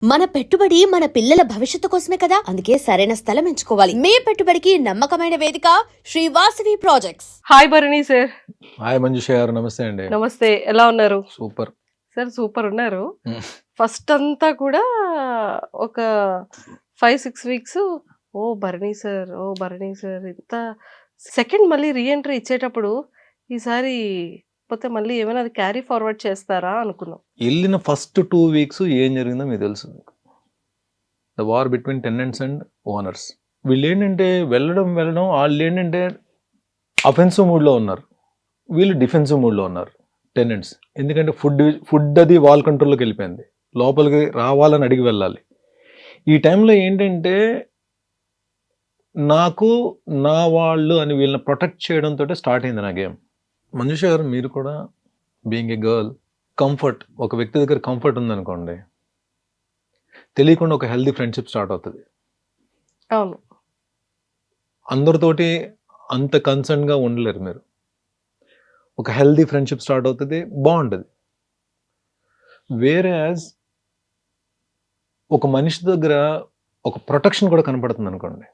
మన పెట్టుబడి మన పిల్లల భవిష్యత్తు కోసమే కదా, అందుకే సరైన స్థలం ఎంచుకోవాలి. మీ పెట్టుబడికి నమ్మకమైన వేదిక Sri Vasavi projects. Hi Bharani sir. Hi Manjusha garu, నమస్తే అండి. నమస్తే, ఎలా ఉన్నారు? సూపర్ సార్ సూపర్ ఉన్నారు. ఫస్ట్ అంతా కూడా ఒక 5-6 వీక్స్ ఓ భరణి సార్ ఇంత సెకండ్ మళ్ళీ రీఎంట్రీ ఇచ్చేటప్పుడు ఈసారి పోతే మళ్ళీ ఏమైనా అది క్యారీ ఫార్వర్డ్ చేస్తారా అనుకున్నాం. వెళ్ళిన ఫస్ట్ 2 వీక్స్ ఏం జరిగిందో మీకు తెలుసు. The war between tenants and owners. వీళ్ళు ఏంటంటే వెళ్ళడం వాళ్ళు ఏంటంటే అఫెన్సివ్ మూడ్లో ఉన్నారు, వీళ్ళు డిఫెన్సివ్ మూడ్లో ఉన్నారు టెనెంట్స్. ఎందుకంటే ఫుడ్ అది వాల్ కంట్రోల్లోకి వెళ్ళిపోయింది, లోపలికి రావాలని అడిగి వెళ్ళాలి. ఈ టైంలో ఏంటంటే నాకు నా వాళ్ళు అని వీళ్ళని ప్రొటెక్ట్ చేయడంతో స్టార్ట్ అయింది నా గేమ్. మంజుష గారు, మీరు కూడా బీయింగ్ ఏ గర్ల్, కంఫర్ట్, ఒక వ్యక్తి దగ్గర కంఫర్ట్ ఉందనుకోండి, తెలియకుండా ఒక హెల్దీ ఫ్రెండ్షిప్ స్టార్ట్ అవుతుంది. అవును, అందరితోటి అంత కన్సర్న్గా ఉండలేరు మీరు. ఒక హెల్దీ ఫ్రెండ్షిప్ స్టార్ట్ అవుతుంది, బాగుంటుంది. వేరే ఒక మనిషి దగ్గర ఒక ప్రొటెక్షన్ కూడా కనపడుతుంది అనుకోండి,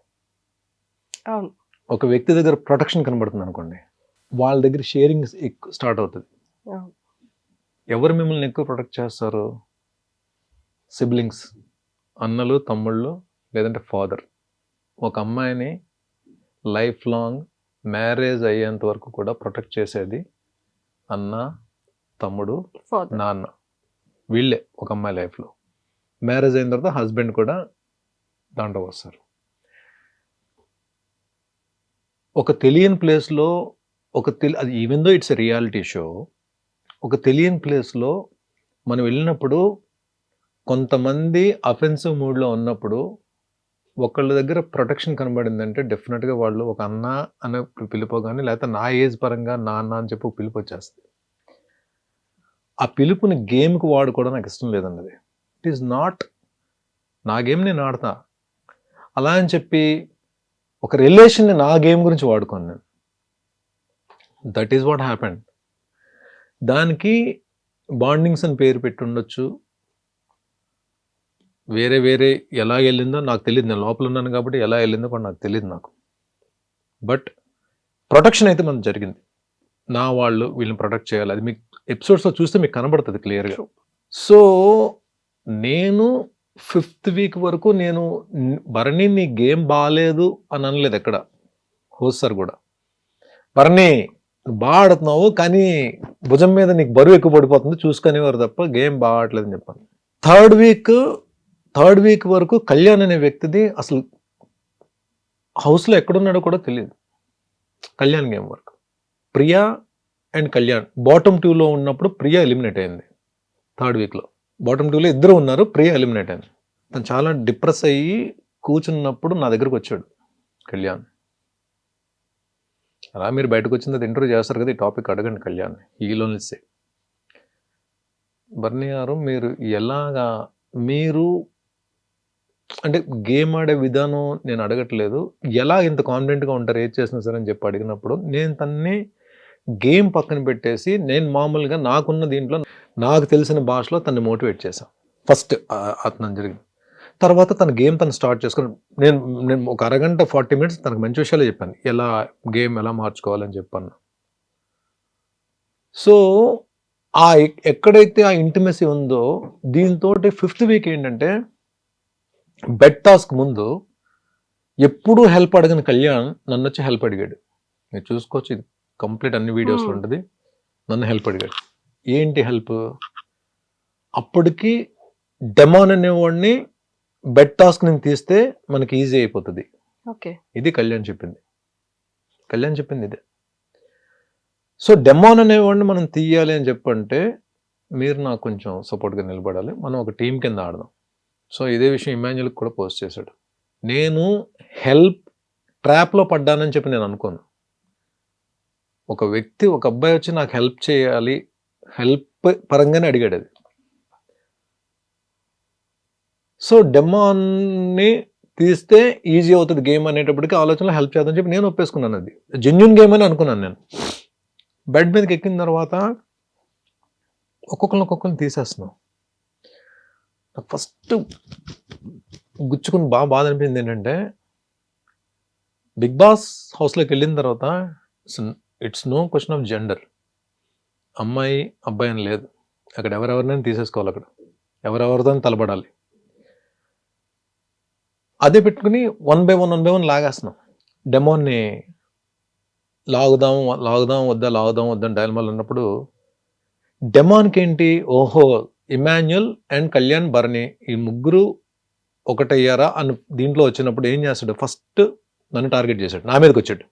అవును, ఒక వ్యక్తి దగ్గర ప్రొటెక్షన్ కనబడుతుంది అనుకోండి, వాళ్ళ దగ్గర షేరింగ్ ఎక్కువ స్టార్ట్ అవుతుంది. అవును. ఎవరు మిమ్మల్ని ఎక్కువ ప్రొటెక్ట్ చేస్తారు? సిబ్లింగ్స్, అన్నలు, తమ్ముళ్ళు, లేదంటే ఫాదర్. ఒక అమ్మాయిని లైఫ్ లాంగ్ మ్యారేజ్ అయ్యేంత వరకు కూడా ప్రొటెక్ట్ చేసేది అన్న, తమ్ముడు, Father. నాన్న. వీళ్ళే ఒక అమ్మాయి లైఫ్లో. మ్యారేజ్ అయిన తర్వాత హస్బెండ్ కూడా దాంట్లో వస్తారు. ఒక తెలియని ప్లేస్లో అది even though it's a reality show, ఒక తెలియని ప్లేస్లో మనం వెళ్ళినప్పుడు కొంతమంది అఫెన్సివ్ మూడ్లో ఉన్నప్పుడు ఒకళ్ళ దగ్గర ప్రొటెక్షన్ కనబడిందంటే డెఫినెట్గా వాళ్ళు ఒక అన్న అనే పిలుపు కానీ, లేకపోతే నా ఏజ్ పరంగా నాన్న అని చెప్పి పిలుపు వచ్చేస్తుంది. ఆ పిలుపుని గేమ్కి వాడుకోవడం నాకు ఇష్టం లేదన్నది. ఇట్ ఈస్ నాట్ నా గేమ్, నేను ఆడతా. అలా అని చెప్పి ఒక రిలేషన్ని నా గేమ్ గురించి వాడుకోను నేను. That is what happened. దానికి బాండింగ్స్ అని పేరు పెట్టి ఉండొచ్చు, వేరే వేరే ఎలా వెళ్ళిందో నాకు తెలియదు. నేను లోపల ఉన్నాను కాబట్టి ఎలా వెళ్ళిందో కూడా నాకు తెలియదు నాకు. బట్ ప్రొటెక్షన్ అయితే మనకు జరిగింది. నా వాళ్ళు వీళ్ళని ప్రొటెక్ట్ చేయాలి, అది మీకు ఎపిసోడ్స్లో చూస్తే మీకు కనబడుతుంది క్లియర్గా. సో నేను 5th వీక్ వరకు నేను భరణి నీ గేమ్ బాగాలేదు అని అనలేదు ఎక్కడ. హోస్ట్ సార్ కూడా, భరణి బాగా ఆడుతున్నావు కానీ భుజం మీద నీకు బరువు ఎక్కువ పడిపోతుంది చూసుకునేవారు తప్ప గేమ్ బాగా ఆడలేదని చెప్పాను. థర్డ్ వీక్ వరకు కళ్యాణ్ అనే వ్యక్తిది అసలు హౌస్లో ఎక్కడున్నాడో కూడా తెలియదు. కళ్యాణ్ గేమ్ వరకు ప్రియా అండ్ కళ్యాణ్ బాటమ్ 2లో ఉన్నప్పుడు ప్రియా ఎలిమినేట్ అయింది. 3rd వీక్లో బాటమ్ 2లో ఇద్దరు ఉన్నారు, ప్రియా ఎలిమినేట్ అయింది. తను చాలా డిప్రెస్ అయ్యి కూర్చున్నప్పుడు నా దగ్గరకు వచ్చాడు కళ్యాణ్. అలా మీరు బయటకు వచ్చింది ఇంటర్వ్యూ చేస్తారు కదా, ఈ టాపిక్ అడగండి కళ్యాణ్. ఈలోనే సే భరణి గారు, మీరు అంటే గేమ్ ఆడే విధానం నేను అడగట్లేదు, ఎలా ఇంత కాన్ఫిడెంట్గా ఉంటారు ఏది చేసినా సరే అని చెప్పి అడిగినప్పుడు నేను తన్ని గేమ్ పక్కన పెట్టేసి నేను మామూలుగా నాకున్న దీంట్లో నాకు తెలిసిన భాషలో తన్ని మోటివేట్ చేశాను. ఫస్ట్ అతను జరిగింది. తర్వాత తన గేమ్ తను స్టార్ట్ చేసుకుని నేను ఒక అరగంట 40 minutes తనకు మంచి విషయాలు చెప్పాను, ఎలా గేమ్ ఎలా మార్చుకోవాలని చెప్పాను. సో ఎక్కడైతే ఆ ఇంటిమసీ ఉందో దీంతో 5th వీక్ ఏంటంటే బెడ్ టాస్క్ ముందు ఎప్పుడూ హెల్ప్ అడగని కళ్యాణ్ నన్ను వచ్చి హెల్ప్ అడిగాడు. మీరు చూసుకోవచ్చు, ఇది కంప్లీట్ అన్ని వీడియోస్లో ఉంటుంది. నన్ను హెల్ప్ అడిగాడు. ఏంటి హెల్ప్? అప్పటికి డెమాన్ అనేవాడిని బెడ్ టాస్క్ నేను తీస్తే మనకి ఈజీ అయిపోతుంది. ఓకే, ఇది కళ్యాణ్ చెప్పింది ఇదే. సో డెమాన్ అనేవాడిని మనం తీయాలి అని చెప్పంటే మీరు నాకు కొంచెం సపోర్ట్గా నిలబడాలి, మనం ఒక టీం కింద ఆడదాం. సో ఇదే విషయం ఇమాన్యుల్కి కూడా పోస్ట్ చేశాడు. నేను హెల్ప్ ట్రాప్లో పడ్డానని చెప్పి నేను అనుకోను. ఒక వ్యక్తి, ఒక అబ్బాయి వచ్చి నాకు హెల్ప్ చేయాలి, హెల్ప్ పరంగానే అడిగాడు అది. సో డెమాన్ని తీస్తే ఈజీ అవుతుంది గేమ్ అనేటప్పటికీ ఆలోచనలో హెల్ప్ చేద్దామని చెప్పి నేను ఒప్పేసుకున్నాను. అది జెన్యూన్ గేమ్ అని అనుకున్నాను నేను. బెడ్ మీదకి ఎక్కిన తర్వాత ఒక్కొక్కరిని తీసేస్తున్నాం. నాకు ఫస్ట్ గుచ్చుకుని బాధ అనిపించింది ఏంటంటే, బిగ్ బాస్ హౌస్లోకి వెళ్ళిన తర్వాత it's no question of gender. అమ్మాయి అబ్బాయి అని లేదు. అక్కడ ఎవరెవరినైనా తీసేసుకోవాలి. అక్కడ ఎవరెవరితో తలబడాలి. అదే పెట్టుకుని 1 by 1 లాగేస్తున్నాం. డెమోన్ని లాగుదాం వద్దా డైలమాలు ఉన్నప్పుడు డెమాన్కి ఏంటి, ఓహో ఇమాన్యుల్ అండ్ కళ్యాణ్ భరణి ఈ ముగ్గురు ఒకటయ్యారా అని దీంట్లో వచ్చినప్పుడు ఏం చేస్తాడు, ఫస్ట్ నన్ను టార్గెట్ చేశాడు, నా మీదకి వచ్చాడు.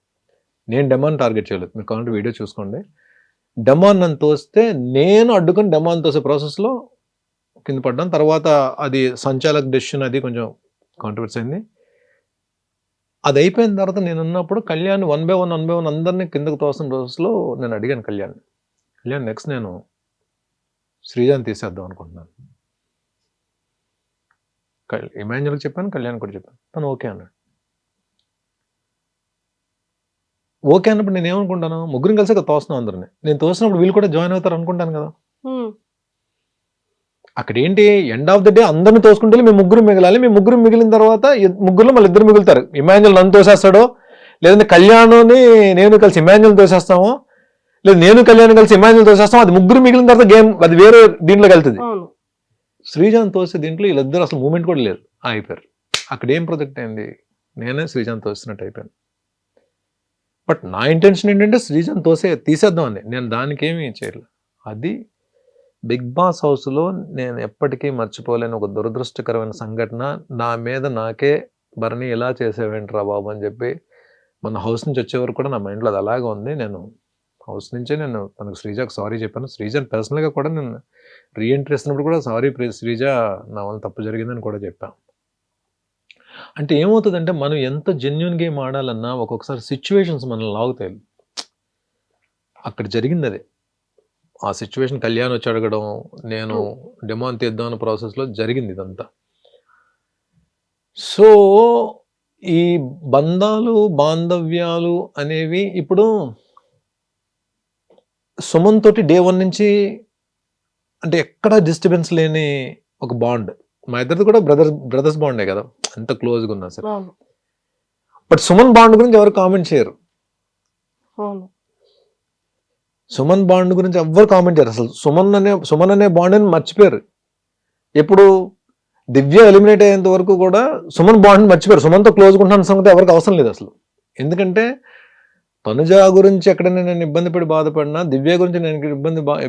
నేను డెమాన్ టార్గెట్ చేయలేదు. మీరు కావాలంటే వీడియో చూసుకోండి. డెమాన్ నన్ను తోస్తే నేను అడ్డుకొని డెమాన్ తోసే ప్రాసెస్లో కింద పడ్డాను. తర్వాత అది సంచాలక్ డెసిషన్, అది కొంచెం కాంట్రవర్సీ అయింది. అది అయిపోయిన తర్వాత నేను ఉన్నప్పుడు కళ్యాణ్ 1 by 1 అందరినీ కిందకు తోసిన రోజులో నేను అడిగాను కళ్యాణ్ నెక్స్ట్ నేను శ్రీజాని తీసేద్దాం అనుకుంటున్నాను. ఇమాన్యుల్కి చెప్పాను, కళ్యాణ్ కూడా చెప్పాను. తను ఓకే అన్నాడు. ఓకే అన్నప్పుడు నేను ఏమనుకుంటాను, ముగ్గురిని కలిసి తోస్తున్నాం అందరిని. నేను తోసినప్పుడు వీళ్ళు కూడా జాయిన్ అవుతారు అనుకుంటాను కదా. అక్కడ ఏంటి, ఎండ్ ఆఫ్ ద డే అందరిని తోసుకుంటే మేము ముగ్గురు మిగలాలి. మేము ముగ్గురు మిగిలిన తర్వాత ముగ్గురులో మళ్ళీ ఇద్దరు మిగులుతారు. ఇమాన్యుల్ నన్ను తోసేస్తాడో, లేదంటే కళ్యాణ్ని నేను కలిసి ఇమాన్యుల్ తోసేస్తామో, లేదు నేను కళ్యాణ్ కలిసి ఇమాన్యుల్ తోసేస్తాం. అది ముగ్గురు మిగిలిన తర్వాత గేమ్ అది వేరే దీంట్లోకి వెళ్తుంది. శ్రీజాన్ తోసే దీంట్లో వీళ్ళిద్దరు అసలు మూమెంట్ కూడా లేదు, అయిపోయారు. అక్కడ ఏం ప్రొజెక్ట్ అయింది, నేనే శ్రీజాన్ తోసినట్టు అయిపోయాను. బట్ నా ఇంటెన్షన్ ఏంటంటే శ్రీజాన్ తీసేద్దాం అని. నేను దానికి ఏమీ చేయలేదు. అది బిగ్ బాస్ హౌస్లో నేను ఎప్పటికీ మర్చిపోలేని ఒక దురదృష్టకరమైన సంఘటన. నా మీద నాకే భరణి ఎలా చేసేవేంట్రా బాబు అని చెప్పి మన హౌస్ నుంచి వచ్చేవరకు కూడా నా మైండ్లో అది అలాగే ఉంది. నేను హౌస్ నుంచే నేను తనకు శ్రీజాకు సారీ చెప్పాను. శ్రీజాని పర్సనల్గా కూడా నేను రీఎంట్రీ ఇస్తున్నప్పుడు కూడా సారీ శ్రీజ, నా వల్ల తప్పు జరిగిందని కూడా చెప్పాను. అంటే ఏమవుతుందంటే మనం ఎంత జెన్యున్ గేమ్ ఆడాలన్నా ఒక్కొక్కసారి సిచ్యువేషన్స్ మనల్ని లాగుతాయి. అక్కడ జరిగింది అదే. ఆ సిచ్యువేషన్ కళ్యాణ్ వచ్చి అడగడం, నేను డెమాన్ తీద్దాం అన్న ప్రాసెస్లో జరిగింది ఇదంతా. సో ఈ బంధాలు బాంధవ్యాలు అనేవి ఇప్పుడు సుమన్ తోటి డే 1 నుంచి అంటే ఎక్కడ డిస్టర్బెన్స్ లేని ఒక బాండ్. మా ఇద్దరిది కూడా బ్రదర్స్ బాండే కదా, ఎంత క్లోజ్గా ఉన్నా సరే. బట్ సుమన్ బాండ్ గురించి ఎవరు కామెంట్ చేయరు. సుమన్ బాండ్ గురించి ఎవ్వరు కామెంట్ చేయరు అసలు. సుమన్ అనే బాండ్ అని మర్చిపోయారు. ఎప్పుడు దివ్య ఎలిమినేట్ అయ్యేంత వరకు కూడా సుమన్ బాండ్ మర్చిపోయారు. సుమన్తో క్లోజ్గా ఉంటున్న సంగతి ఎవరికి అవసరం లేదు అసలు. ఎందుకంటే తనుజ గురించి ఎక్కడైనా నేను ఇబ్బంది పడి బాధపడినా, దివ్య గురించి నేను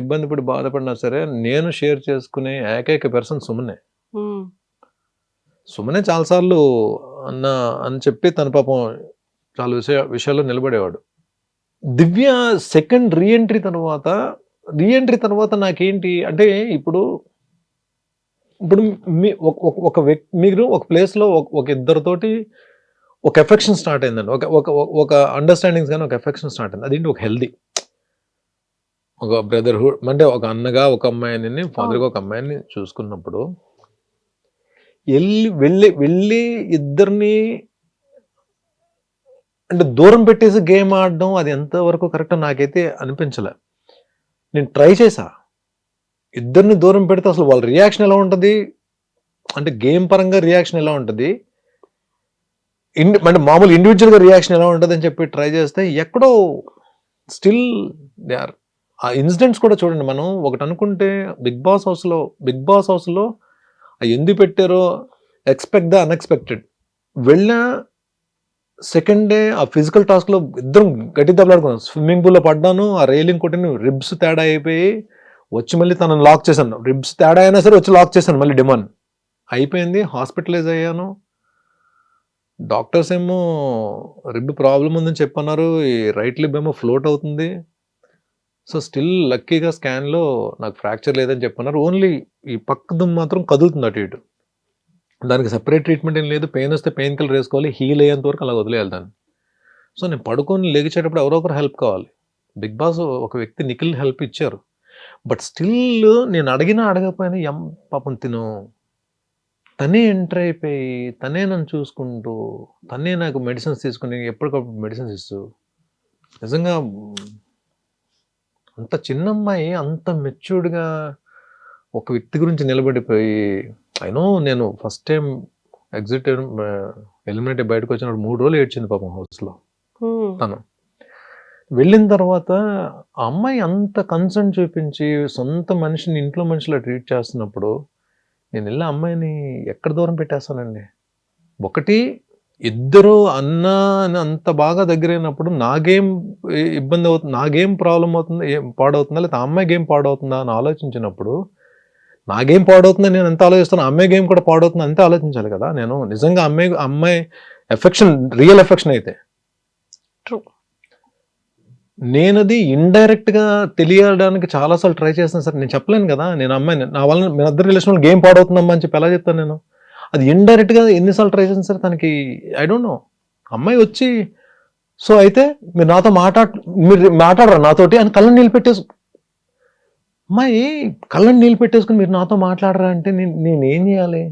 ఇబ్బంది పడి బాధపడినా సరే, నేను షేర్ చేసుకునే ఏకైక పర్సన్ సుమనే. సుమనే చాలాసార్లు అని చెప్పి తన పాపం చాలా విషయాల్లో నిలబడేవాడు. దివ్య సెకండ్ రీఎంట్రీ తర్వాత నాకేంటి అంటే, ఇప్పుడు ఒక వ్యక్తి మీరు ఒక ప్లేస్లో ఒక ఇద్దరితోటి ఒక ఎఫెక్షన్ స్టార్ట్ అయిందండి. ఒక అండర్స్టాండింగ్స్ కానీ ఒక ఎఫెక్షన్ స్టార్ట్ అయింది. అదేంటి ఒక హెల్దీ ఒక బ్రదర్హుడ్, అంటే ఒక అన్నగా ఒక అమ్మాయిని, ఫాదర్గా ఒక అమ్మాయిని చూసుకున్నప్పుడు వెళ్ళి ఇద్దరిని అంటే దూరం పెట్టేసి గేమ్ ఆడడం అది ఎంతవరకు కరెక్ట్ నాకైతే అనిపించలే. నేను ట్రై చేశా, ఇద్దరిని దూరం పెడితే అసలు వాళ్ళ రియాక్షన్ ఎలా ఉంటుంది, అంటే గేమ్ పరంగా రియాక్షన్ ఎలా ఉంటుంది, అంటే మామూలు ఇండివిజువల్గా రియాక్షన్ ఎలా ఉంటుంది అని చెప్పి ట్రై చేస్తే ఎక్కడో స్టిల్ దే ఆర్. ఆ ఇన్సిడెంట్స్ కూడా చూడండి, మనం ఒకటి అనుకుంటే బిగ్ బాస్ హౌస్లో ఎందుకు పెట్టారో ఎక్స్పెక్ట్ ద అన్ఎక్స్పెక్టెడ్. వెళ్ళిన సెకండ్ డే ఆ ఫిజికల్ టాస్క్లో ఇద్దరం గట్టి దెబ్బలాడుకున్నాం. స్విమ్మింగ్ పూల్లో పడ్డాను, ఆ రైలింగ్ కొట్టిన రిబ్స్ తేడా అయిపోయి వచ్చి మళ్ళీ తనను లాక్ చేశాను. రిబ్స్ తేడా అయినా సరే వచ్చి లాక్ చేశాను మళ్ళీ. డిమాండ్ అయిపోయింది, హాస్పిటలైజ్ అయ్యాను. డాక్టర్స్ ఏమో రిబ్ ప్రాబ్లం ఉందని చెప్పన్నారు, ఈ రైట్ లిబ్ ఏమో ఫ్లోట్ అవుతుంది. సో స్టిల్ లక్కీగా స్కాన్లో నాకు ఫ్రాక్చర్ లేదని చెప్పన్నారు. ఓన్లీ ఈ పక్క దుమ్ము మాత్రం కదులుతుంది అటు ఇటు. దానికి సెపరేట్ ట్రీట్మెంట్ ఏం లేదు. పెయిన్ వస్తే పెయిన్ కిల్లర్ వేసుకోవాలి, హీల్ అయ్యేంత వరకు అలా వదిలేయాలి దాన్ని. సో నేను పడుకొని లేచేటప్పుడు ఎవరో ఒకరు హెల్ప్ కావాలి. బిగ్ బాస్ ఒక వ్యక్తి నిఖిల్ హెల్ప్ ఇచ్చారు. బట్ స్టిల్ నేను అడగకపోయినా పాపం తనే ఎంటర్ అయిపోయి తనే నన్ను చూసుకుంటూ తనే నాకు మెడిసిన్స్ తీసుకుని ఎప్పటికప్పుడు మెడిసిన్స్ ఇస్తూ, నిజంగా అంత చిన్న అమ్మాయి అంత మెచ్యూర్డ్గా ఒక వ్యక్తి గురించి నిలబడిపోయి అయినో నేను ఫస్ట్ టైం ఎగ్జిట్ ఎలిమినేట్ బయటకు వచ్చినప్పుడు 3 రోజులు ఏడ్చింది పాపం హౌస్లో తను. వెళ్ళిన తర్వాత ఆ అమ్మాయి అంత కన్సర్న్ చూపించి సొంత మనిషిని ఇంట్లో మనిషిలా ట్రీట్ చేస్తున్నప్పుడు నేను వెళ్ళి ఆ అమ్మాయిని ఎక్కడ దూరం పెట్టేస్తానండి. ఒకటి ఇద్దరు అన్న అని అంత బాగా దగ్గరైనప్పుడు నా గేమ్ ఇబ్బంది అవుతుంది, నా గేమ్ ప్రాబ్లం అవుతుంది, పాడవుతుందా లేదా ఆ అమ్మాయి గేమ్ పాడవుతుందా అని ఆలోచించినప్పుడు నా గేమ్ పాడవుతుందని నేను ఎంత ఆలోచిస్తాను, అమ్మాయి గేమ్ కూడా పాడవుతుంది అంతే ఆలోచించాలి కదా. నేను నిజంగా అమ్మాయి ఎఫెక్షన్ రియల్ ఎఫెక్షన్ అయితే నేనది ఇండైరెక్ట్ గా తెలియడానికి చాలాసార్లు ట్రై చేస్తాను సార్. నేను చెప్పలేను కదా నేను అమ్మాయిని నా వల్ల మీ ఇద్దరు రిలేషన్ గేమ్ పాడవుతుందమ్మా అని చెప్పి ఎలా చెప్తాను నేను. అది ఇండైరెక్ట్ గా ఎన్నిసార్లు ట్రై చేస్తాను సార్ తనకి. I don't know. అమ్మాయి వచ్చి సో అయితే మీరు నాతో మీరు మాట్లాడరా నాతోటి అని కళ్ళని నీళ్ళు పెట్టేసు. అమ్మాయి కళ్ళని నీళ్ళు పెట్టేసుకుని మీరు నాతో మాట్లాడరా అంటే నేనేం చేయాలి?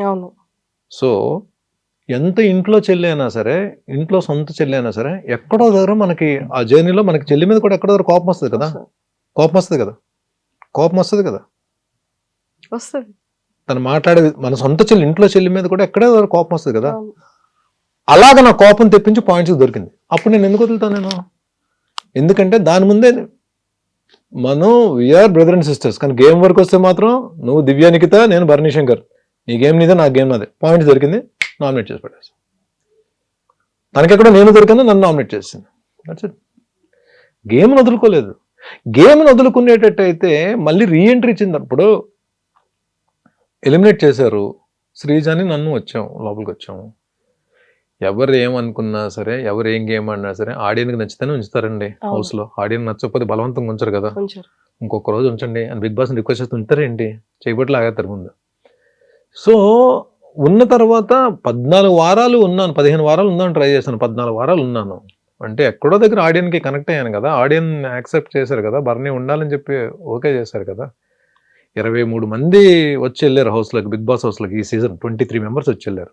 అవును. సో ఎంత ఇంట్లో చెల్లి అయినా సరే, ఇంట్లో సొంత చెల్లి అయినా సరే, ఎక్కడో దగ్గర మనకి ఆ జర్నీలో మనకి చెల్లి మీద కూడా ఎక్కడో దగ్గర కోపం వస్తుంది కదా. వస్తుంది. తను మాట్లాడే మన సొంత చెల్లి ఇంట్లో చెల్లి మీద కూడా ఎక్కడో దగ్గర కోపం వస్తుంది కదా. అలాగ నా కోపం తెప్పించి పాయింట్స్ దొరికింది. అప్పుడు నేను ఎందుకు వదులుతాను నేను? ఎందుకంటే దాని ముందే మనం వీఆర్ బ్రదర్ అండ్ సిస్టర్స్. కానీ గేమ్ వరకు వస్తే మాత్రం నువ్వు దివ్య నిఖిత, నేను భరణి శంకర్, నీ గేమ్ నీదే నా గేమ్ నాదే. పాయింట్స్ దొరికింది, నామినేట్ చేసి పడేస్తాను. తనకెక్కడ నేను దొరికిందో నన్ను నామినేట్ చేసింది. That's it. గేమ్ను వదులుకోలేదు. గేమ్ను వదులుకునేటట్టు అయితే మళ్ళీ రీఎంట్రీ ఇచ్చినప్పుడు ఎలిమినేట్ చేశారు శ్రీజాని, నన్ను వచ్చాము లోపలికి వచ్చాము. ఎవరు ఏమనుకున్నా సరే, ఎవరు ఏం గేమ్ ఆడినా సరే ఆడియన్కి నచ్చితేనే ఉంచుతారండి హౌస్లో. ఆడియన్ నచ్చకపోతే బలవంతంగా ఉంచరు కదా. ఇంకొక రోజు ఉంచండి అని బిగ్ బాస్ని రిక్వెస్ట్ చేస్తే ఉంచుతారేంటి? చేయబట్టి లాగేస్తారు ముందు. సో ఉన్న తర్వాత 14 వారాలు ఉన్నాను, 15 వారాలు ఉందామని ట్రై చేశాను. 14 వారాలు ఉన్నాను అంటే ఎక్కడో దగ్గర ఆడియన్కి కనెక్ట్ అయ్యాను కదా. ఆడియన్ యాక్సెప్ట్ చేశారు కదా, బర్నీ ఉండాలని చెప్పి ఓకే చేశారు కదా. 23 మంది వచ్చి వెళ్ళారు హౌస్లోకి, బిగ్ బాస్ హౌస్లోకి. ఈ సీజన్ 23 మెంబర్స్ వచ్చి వెళ్ళారు.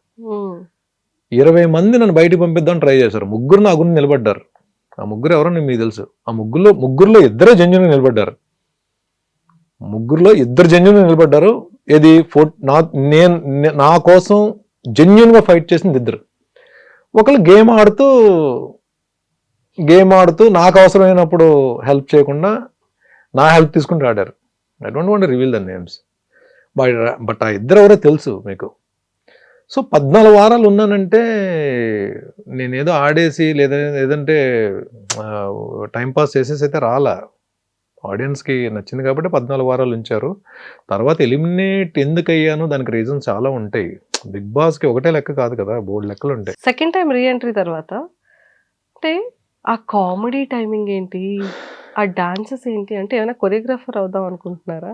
20 మంది నన్ను బయటకు పంపిద్దామని ట్రై చేశారు. 3 నా గురించి నిలబడ్డారు. ఆ 3 ఎవరో మీకు తెలుసు. ఆ ముగ్గురులో 2 జెన్యూన్గా నిలబడ్డారు. 3లో 2 జెన్యూన్గా నిలబడ్డారు. ఇది నా కోసం జెన్యూన్గా ఫైట్ చేసింది 2. ఒకళ్ళు గేమ్ ఆడుతూ నాకు అవసరమైనప్పుడు హెల్ప్ చేయకుండా నా హెల్ప్ తీసుకుంటూ ఆడారు. I don't want to reveal the names, but ఆ 2 ఎవరో తెలుసు మీకు. సో 14 వారాలు ఉన్నానంటే నేనేదో ఆడేసి లేదంటే టైంపాస్ చేసేసి అయితే రాలా. ఆడియన్స్కి నచ్చింది కాబట్టి 14 వారాలు ఉంచారు. తర్వాత ఎలిమినేట్ ఎందుకు అయ్యాను దానికి రీజన్స్ చాలా ఉంటాయి. బిగ్ బాస్కి ఒకటే లెక్క కాదు కదా, బోర్డు లెక్కలు ఉంటాయి. సెకండ్ టైం రీఎంట్రీ తర్వాత అంటే ఆ కామెడీ టైమింగ్ ఏంటి, ఆ డాన్సెస్ ఏంటి, అంటే ఏమైనా కొరియోగ్రాఫర్ అవుదాం అనుకుంటున్నారా?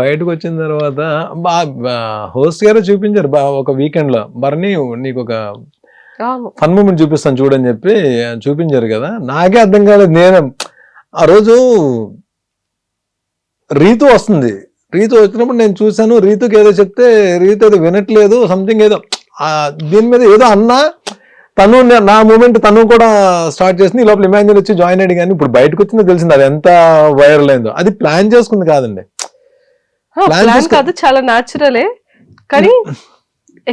బయటకు వచ్చిన తర్వాత హోస్ట్ గారే చూపించారు ఒక వీకెండ్లో, బర్నీ నీకు ఒక ఫన్ మూమెంట్ చూపిస్తాను చూడని చెప్పి చూపించారు కదా. నాకే అర్థం కాలేదు. నేను ఆ రోజు రీతు వచ్చినప్పుడు నేను చూశాను. రీతుకి ఏదో చెప్తే రీతు ఏదో వినట్లేదు, సంథింగ్ ఏదో దీని మీద ఏదో అన్నా తను నా మూమెంట్ తను కూడా స్టార్ట్ చేసింది. ఈ లోపల ఇమాజిన్ వచ్చి జాయిన్ అయ్యి. కానీ ఇప్పుడు బయటకు వచ్చిందో తెలిసింది అది ఎంత వైరల్ అయిందో. అది ప్లాన్ చేసుకుంది కాదండి, ప్లాన్ కాదు, చాలా న్యాచురలే. కానీ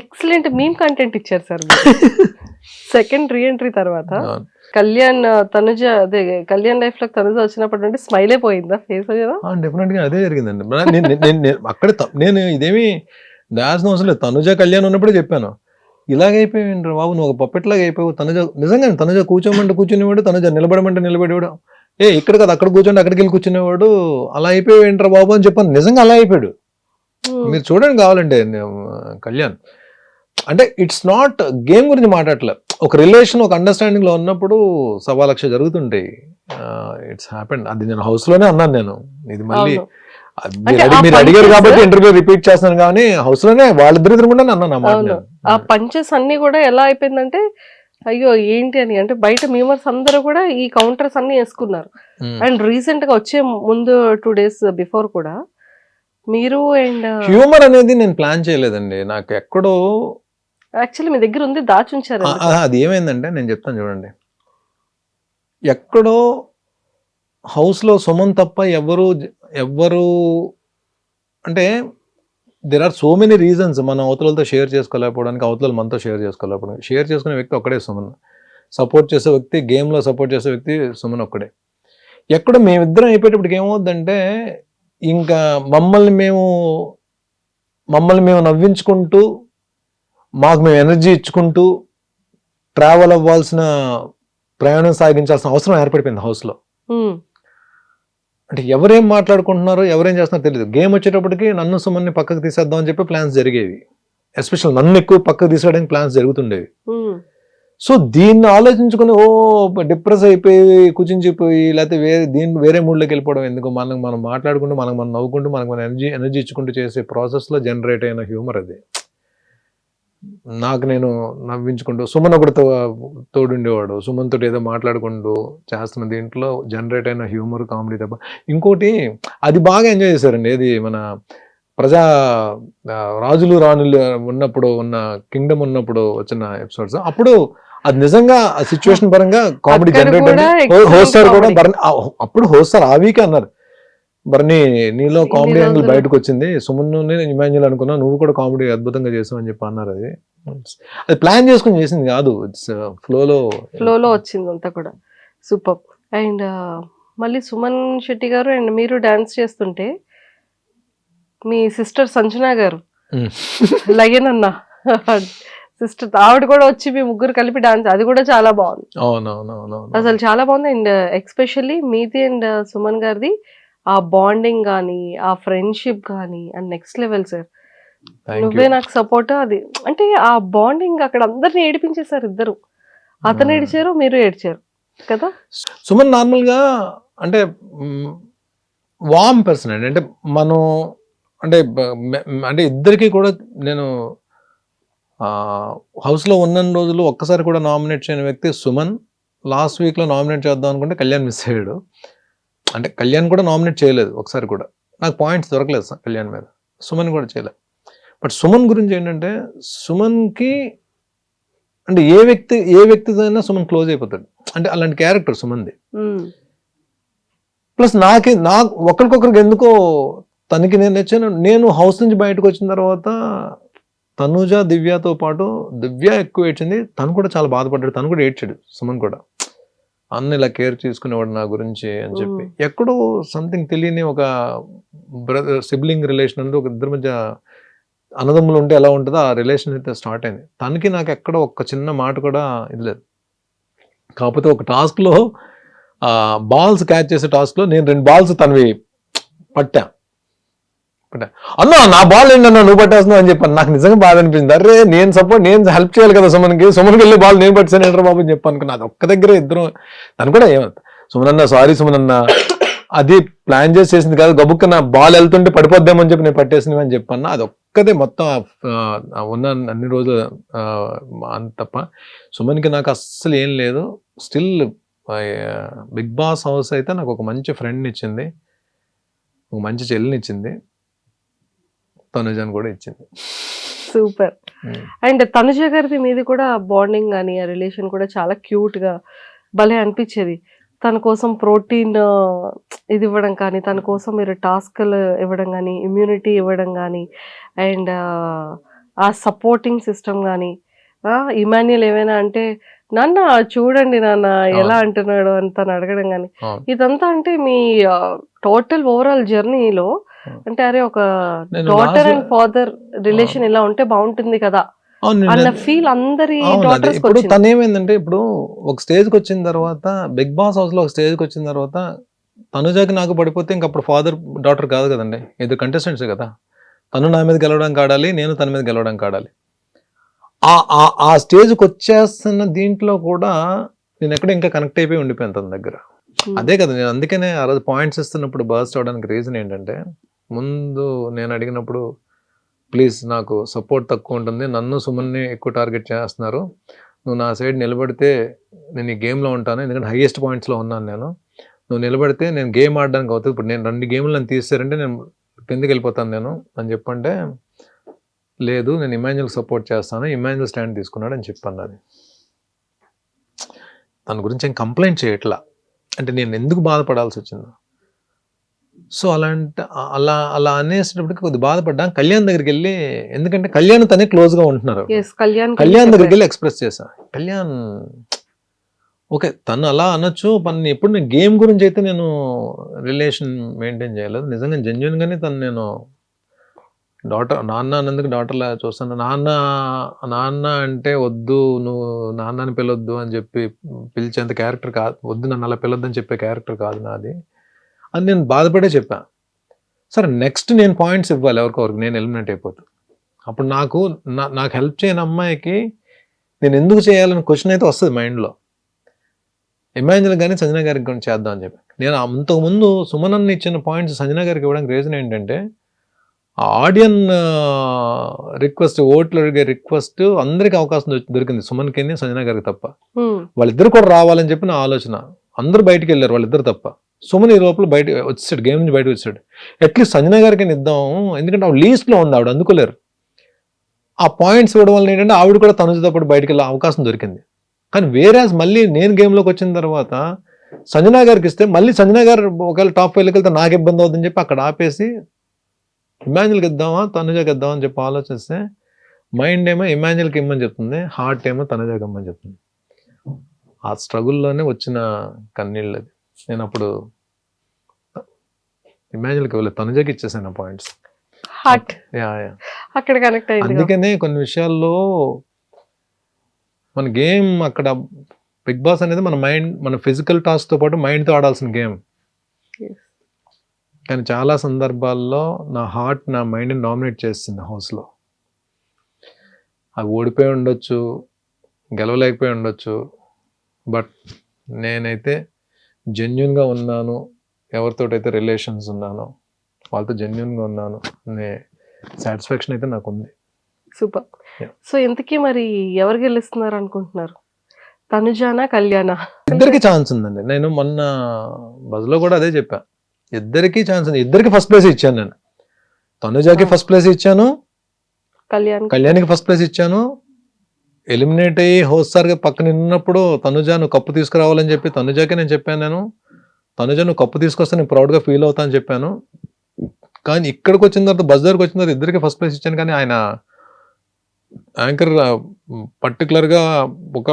ఎక్సలెంట్ మీమ్ కంటెంట్ ఇచ్చారు సార్. సెకండ్ రీఎంట్రీ తర్వాత కళ్యాణ్ లైఫ్ లో తనుజ వచ్చినప్పటి నుండి స్మైలే పోయిందా ఫేస్? డెఫినెట్ గా అదే జరిగిందండి. అక్కడే నేను ఇదేమి దాల్సిన అవసరం లేదు. తనుజ కళ్యాణ్ ఉన్నప్పుడే చెప్పాను, ఇలాగైపోయింది బాబు, నువ్వు ఒక పప్పెట్లాగా అయిపోయావు. తనుజ కూర్చోమంటే కూర్చునేవాడు, తనుజ నిలబడమంటే నిలబడేవాడు. ఇక్కడ కదా అక్కడ కూర్చోండి అక్కడికి వెళ్ళి కూర్చునేవాడు. అలా అయిపోయావు ఏంట్రా బాబు అని చెప్పాను. నిజంగా అలా అయిపోయాడు. మీరు చూడండి కావాలంటే కళ్యాణ్. అంటే ఇట్స్ నాట్ గేమ్ గురించి మాట్లాడలే, ఒక రిలేషన్ ఒక అండర్స్టాండింగ్ లో ఉన్నప్పుడు 1,00,000 జరుగుతుంటాయి. It's happened. అది నేను హౌస్ లోనే అన్నాను. నేను ఇది మళ్ళీ మీరు అడిగారు కాబట్టి ఇంటర్వ్యూ రిపీట్ చేస్తున్నాను, కానీ హౌస్ లోనే వాళ్ళిద్దరు కూడా అన్నాను. ఆ పంచెస్ అన్ని కూడా ఎలా అయిపోయిందంటే అయ్యో ఏంటి అని, అంటే బయట మీమర్స్ అందరూ కూడా ఈ కౌంటర్స్ అన్ని వేసుకున్నారు. అండ్ రీసెంట్ గా వచ్చే ముందు 2 days బిఫోర్ కూడా మీరు అండ్ హ్యూమర్ అనేది నేను ప్లాన్ చేయలేదండి. నాకు ఎక్కడో యాక్చువల్లీ మీ దగ్గర ఉంది, దాచుంచారు. అది ఏమైందంటే నేను చెప్తాను చూడండి. ఎక్కడో హౌస్లో సుమన్ తప్ప ఎవ్వరు అంటే there are so many reasons మనం అవతలతో షేర్ చేసుకోలేకపోవడానికి, అవతల మనతో షేర్ చేసుకోలేకపోవడానికి. షేర్ చేసుకునే వ్యక్తి ఒక్కడే సుమన్. సపోర్ట్ చేసే వ్యక్తి, గేమ్లో సపోర్ట్ చేసే వ్యక్తి సుమన్ ఒక్కడే. ఎక్కడ మేమిద్దరం అయిపోయేటప్పటికి ఏమవుద్దంటే ఇంకా మమ్మల్ని మేము నవ్వించుకుంటూ, మాకు మేము ఎనర్జీ ఇచ్చుకుంటూ ట్రావెల్ అవ్వాల్సిన, ప్రయాణం సాగించాల్సిన అవసరం ఏర్పడిపోయింది హౌస్లో. అంటే ఎవరేం మాట్లాడుకుంటున్నారో, ఎవరేం చేస్తున్నారో తెలియదు. గేమ్ వచ్చేటప్పటికి నన్ను సుమన్ని పక్కకు తీసేద్దాం అని చెప్పి ప్లాన్స్ జరిగేవి. ఎస్పెషల్ నన్ను ఎక్కువ పక్కకు తీసేయడానికి ప్లాన్స్ జరుగుతుండేవి. సో దీన్ని ఆలోచించుకుని డిప్రెస్ అయిపోయి, కుచించిపోయి, లేకపోతే వేరే మూడ్లోకి వెళ్ళిపోవడం ఎందుకు? మనం మాట్లాడుకుంటూ, మనం నవ్వుకుంటూ, మనకు ఎనర్జీ ఇచ్చుకుంటూ చేసే ప్రాసెస్లో జనరేట్ అయిన హ్యూమర్ అది. నాకు నేను నవ్వించుకుంటూ, సుమన్ ఒకటి తోడుండేవాడు, సుమన్ తోటి ఏదో మాట్లాడుకుంటూ చేస్తున్న దీంట్లో జనరేట్ అయిన హ్యూమర్, కామెడీ తప్ప ఇంకోటి అది బాగా ఎంజాయ్ చేశారండి. ఏది మన రాజులు రాణులు ఉన్నప్పుడు ఉన్న కింగ్డమ్ ఉన్నప్పుడు వచ్చిన ఎపిసోడ్స్, అప్పుడు అది నిజంగా ఆ సిచ్యువేషన్ పరంగా కామెడీ జనరేట్ అయింది. హోస్టర్ కూడా అప్పుడు హోస్టర్ ఆ వీక్ అన్నారు, బర్నీ నీలో కామెడీ యాంగిల్ బయటకు వచ్చింది, సుమన్ నేను ఇమాన్యుల్ అనుకున్నా, నువ్వు కూడా కామెడీ అద్భుతంగా చేసావు అని చెప్పి అన్నారు. అది ప్లాన్ చేసుకుని చేసింది కాదు, ఇట్స్ ఫ్లోలో వచ్చింది అంతా కూడా. సూపర్. అండ్ మళ్ళీ సుమన్ శెట్టి గారు అండ్ మీరు డాన్స్ చేస్తుంటే మీ సిస్టర్ సంజన గారు లయన్ అన్న సిస్టర్, ఆవిడ కూడా వచ్చి మీ ముగ్గురు కలిపి డాన్స్, అది కూడా చాలా బాగుంది. అవునవునవును, అసలు చాలా బాగుంది. అండ్ ఎక్స్పెషల్లీ మీది అండ్ సుమన్ గారిది ఆ బాండింగ్ కానీ, ఆ ఫ్రెండ్షిప్ కానీ అండ్ నెక్స్ట్ లెవెల్ సార్. నువ్వే నాకు సపోర్ట్. అది అంటే ఆ బాండింగ్ అక్కడ అందరిని ఏడిపించేశారు ఇద్దరు. అతను ఏడిచారు, మీరు ఏడ్చారు కదా. సుమన్ నార్మల్గా అంటే వార్మ్ పర్సన్ అండి. అంటే మనం అంటే ఇద్దరికి కూడా నేను హౌస్లో ఉన్న రోజులు ఒక్కసారి కూడా నామినేట్ చేయని వ్యక్తి సుమన్. లాస్ట్ వీక్లో నామినేట్ చేద్దాం అనుకుంటే కళ్యాణ్ మిస్ అయ్యాడు. అంటే కళ్యాణ్ కూడా నామినేట్ చేయలేదు ఒకసారి కూడా, నాకు పాయింట్స్ దొరకలేదు కళ్యాణ్ మీద. సుమన్ కూడా చేయలేదు. బట్ సుమన్ గురించి ఏంటంటే, సుమన్కి అంటే ఏ వ్యక్తితో అయినా సుమన్ క్లోజ్ అయిపోతాడు. అంటే అలాంటి క్యారెక్టర్ సుమన్ది. ప్లస్ నాకు ఒకరికొకరికి ఎందుకో తనకి నేను నచ్చాను. నేను హౌస్ నుంచి బయటకు వచ్చిన తర్వాత తనుజ, దివ్యతో పాటు దివ్య ఎక్కువ ఏడ్చింది, తను కూడా చాలా బాధపడ్డాడు, తను కూడా ఏడ్చాడు. సుమన్ కూడా అన్న ఇలా కేర్ తీసుకునేవాడు నా గురించి అని చెప్పి. ఎక్కడో సంథింగ్ తెలియని ఒక బ్రదర్ సిబ్లింగ్ రిలేషన్ అనేది, ఒక ఇద్దరి మధ్య అన్నదమ్ములు ఉంటే ఎలా ఉంటుందో ఆ రిలేషన్ అయితే స్టార్ట్ అయింది. తనకి నాకు ఎక్కడ ఒక్క చిన్న మాట కూడా ఇది లేదు. కాకపోతే ఒక టాస్క్లో బాల్స్ క్యాచ్ చేసే టాస్క్లో నేను 2 బాల్స్ తనవి పట్టా. అన్నా నా బాల్ ఏంటన్నా నువ్వు పట్టేస్తున్నావు అని చెప్పాను. నాకు నిజంగా బాధ అనిపించింది. అరే నేను హెల్ప్ చేయాలి కదా సుమన్కి వెళ్ళి బాల్ నేను పట్టాను ఏంట్రా బాబు అని చెప్పాను. అది ఒక్క దగ్గర ఇద్దరు. తను కూడా ఏమంత సుమనన్న సారీ సుమనన్న, అది ప్లాన్ చేసింది కాదు, గబుక్క నా బాల్ వెళ్తుంటే పడిపోద్దామని చెప్పి నేను పట్టేసినవి అని చెప్పాను. అది ఒక్కదే మొత్తం ఉన్న అన్ని రోజులు అంత తప్ప సుమన్కి నాకు అస్సలు ఏం లేదు. స్టిల్ బిగ్ బాస్ హౌస్ అయితే నాకు ఒక మంచి ఫ్రెండ్ని ఇచ్చింది, ఒక మంచి చెల్లిని ఇచ్చింది, తనుజని కూడా ఇచ్చింది. సూపర్. అండ్ తనుజ గారిది మీది కూడా బాండింగ్ కానీ ఆ రిలేషన్ కూడా చాలా క్యూట్ గా భలే అనిపించేది. తన కోసం ప్రోటీన్ ఇది ఇవ్వడం కానీ, తన కోసం మీరు టాస్క్లు ఇవ్వడం కానీ, ఇమ్యూనిటీ ఇవ్వడం కానీ, అండ్ ఆ సపోర్టింగ్ సిస్టమ్ కానీ. ఇమాన్యుల్ ఏమైనా అంటే నాన్న చూడండి నాన్న ఎలా అంటున్నాడు అని తను అడగడం కానీ, ఇదంతా అంటే మీ టోటల్ ఓవరాల్ జర్నీలో అంటే అరే ఒక డాటర్ అండ్ ఫాదర్ రిలేషన్ ఇలా ఉంటే బాగుంటుంది కదా అన్న ఫీల్ అందరి డాటర్స్. ఇప్పుడు తను ఏమైందంటే, ఇప్పుడు ఒక స్టేజ్కి వచ్చిన తర్వాత, బిగ్ బాస్ హౌస్ లో ఒక స్టేజ్కి వచ్చిన తర్వాత తనుజాకి నాకు పడిపోతే ఇంక అప్పుడు ఫాదర్ డాటర్ కాదు కదండి, ఇద్దరు కంటెస్టెంట్స్ కదా. తను నా మీద గెలవడానికి ఆడాలి, నేను తన మీద గెలవడానికి ఆడాలి. ఆ స్టేజ్కి వచ్చేస్తున్న దీంట్లో కూడా నేను ఎక్కడ ఇంకా కనెక్ట్ అయిపోయి ఉండిపోయాను తన దగ్గర. అదే కదా నేను అందుకనే ఆ రోజు పాయింట్స్ ఇస్తున్నప్పుడు బర్స్ట్ అవడానికి రీజన్ ఏంటంటే, ముందు నేను అడిగినప్పుడు ప్లీజ్ నాకు సపోర్ట్ తక్కువ ఉంటుంది, నన్ను సుమన్ని ఎక్కువ టార్గెట్ చేస్తున్నారు, నువ్వు నా సైడ్ నిలబడితే నేను ఈ గేమ్లో ఉంటాను, ఎందుకంటే హైయెస్ట్ పాయింట్స్లో ఉన్నాను నేను, నువ్వు నిలబడితే నేను గేమ్ ఆడడానికి అవుతుంది, ఇప్పుడు నేను 2 గేమ్లు నన్ను తీసారంటే నేను కిందకి వెళ్ళిపోతాను నేను అని చెప్పంటే, లేదు నేను ఇమాన్యుల్ సపోర్ట్ చేస్తాను, ఇమాన్యుల్ స్టాండ్ తీసుకున్నాడు అని చెప్పాను. అది తన గురించి ఏం కంప్లైంట్ చేయట్లా, అంటే నేను ఎందుకు బాధపడాల్సి వచ్చింది. సో అలా అలా అనేసేటప్పటికి కొద్దిగా బాధపడ్డా. కళ్యాణ్ దగ్గరికి వెళ్ళి, ఎందుకంటే కళ్యాణ్ తనే క్లోజ్గా ఉంటున్నారు. కళ్యాణ్ దగ్గరికి వెళ్ళి ఎక్స్ప్రెస్ చేశా. కళ్యాణ్ ఓకే, తను అలా అనొచ్చు, పని ఎప్పుడు నేను గేమ్ గురించి అయితే నేను రిలేషన్ మెయింటైన్ చేయలేదు. నిజంగా జెన్యున్గానే తను నేను నాన్న అన్నందుకు డాటర్లా చూస్తాను. నాన్న అంటే వద్దు, నువ్వు నాన్న అని పిలవద్దు అని చెప్పి పిలిచేంత క్యారెక్టర్ కాదు, వద్దు నన్ను అలా పిలవద్దని చెప్పే క్యారెక్టర్ కాదు నాది అని నేను బాధపడే చెప్పా. సరే నెక్స్ట్ నేను పాయింట్స్ ఇవ్వాలి ఎవరికొరకు, నేను ఎలిమినేట్ అయిపోతాను. అప్పుడు నాకు హెల్ప్ చేయని అమ్మాయికి నేను ఎందుకు చేయాలని క్వశ్చన్ అయితే వస్తుంది మైండ్లో. ఇమాజిన్ కానీ సంజన గారికి కూడా చేద్దాం అని చెప్పి నేను అంతకుముందు సుమనన్న ఇచ్చిన పాయింట్స్ సంజన గారికి ఇవ్వడానికి రీజన్ ఏంటంటే, ఆ ఆడియన్ రిక్వెస్ట్, ఓట్లు అడిగే రిక్వెస్ట్ అందరికి అవకాశం దొరికింది, సుమన్కి సంజన గారికి తప్ప. వాళ్ళిద్దరు కూడా రావాలని చెప్పి నా ఆలోచన. అందరూ బయటికి వెళ్ళారు వాళ్ళిద్దరు తప్ప. సుమన్ ఈ లోపల బయట వచ్చేసాడు, గేమ్ నుంచి బయట వచ్చాడు. అట్లీస్ట్ సంజన గారికి ఇద్దాం, ఎందుకంటే ఆవిడ లీస్ట్లో ఉంది, ఆవిడ అందుకోలేరు. ఆ పాయింట్స్ ఇవ్వడం వల్ల ఏంటంటే ఆవిడ కూడా తనుజతో పాటు బయటికి వెళ్ళే అవకాశం దొరికింది. కానీ వేరేస్ మళ్ళీ నేను గేమ్లోకి వచ్చిన తర్వాత సంజన గారికి ఇస్తే మళ్ళీ సంజన గారు ఒకవేళ టాప్ 5లోకి వెళ్తే నాకు ఇబ్బంది అవుతుందని చెప్పి అక్కడ ఆపేసి ఇమాన్యుల్కి ఇద్దామా తనుజకి ఇద్దామా అని చెప్పి ఆలోచిస్తే మైండ్ ఏమో ఇమాన్యుల్కి ఇమ్మని చెప్తుంది, హార్ట్ ఏమో తనుజకి ఇమ్మని చెప్తుంది. ఆ స్ట్రగుల్లోనే వచ్చిన కన్నీళ్ళు అది. నేను అప్పుడు ఇమాన్యుల్కి వెళ్ళి తనుజకి ఇచ్చేసాను పాయింట్స్. అక్కడ కనెక్ట్ అయ్యింది. అందుకనే కొన్ని విషయాల్లో మన గేమ్ అక్కడ బిగ్ బాస్ అనేది మన మైండ్, మన ఫిజికల్ టాస్క్తో పాటు మైండ్తో ఆడాల్సిన గేమ్. కానీ చాలా సందర్భాల్లో నా హార్ట్ నా మైండ్ని డామినేట్ చేస్తుంది హౌస్లో. అవి ఓడిపోయి ఉండొచ్చు, గెలవలేకపోయి ఉండొచ్చు, బట్ నేనైతే జెన్యున్గా ఉన్నాను, ఎవరితోటైతే రిలేషన్స్ ఉన్నానో వాళ్ళతో జెన్యున్గా ఉన్నాను అనే సాటిస్ఫాక్షన్ అయితే నాకు ఉంది. సూపర్. సో ఇంతకీ మరి ఎవరు గెలుస్తున్నారు అనుకుంటున్నారు, తనుజానా కళ్యాణా? ఇద్దరికి ఛాన్స్ ఉందండి. నేను మొన్న బజ్లో కూడా అదే చెప్పా, ఇద్దరికి ఛాన్స్ ఉంది. ఇద్దరికి ఫస్ట్ ప్లేస్ ఇచ్చాను నేను. తనుజాకి ఫస్ట్ ప్లేస్ ఇచ్చాను, కళ్యాణ్కి ఫస్ట్ ప్లేస్ ఇచ్చాను. ఎలిమినేట్ అయ్యి హోస్టార్గా పక్కన ఉన్నప్పుడు తనుజా నువ్వు కప్పు తీసుకురావాలని చెప్పి తనుజాకే నేను చెప్పాను. నేను తనుజా నువ్వు కప్పు తీసుకొస్తే నేను ప్రౌడ్గా ఫీల్ అవుతా అని చెప్పాను. కానీ ఇక్కడికి వచ్చిన తర్వాత బస్ దగ్గరకు వచ్చిన తర్వాత ఇద్దరికి ఫస్ట్ ప్లేస్ ఇచ్చాను. కానీ ఆయన యాంకర్ పర్టికులర్గా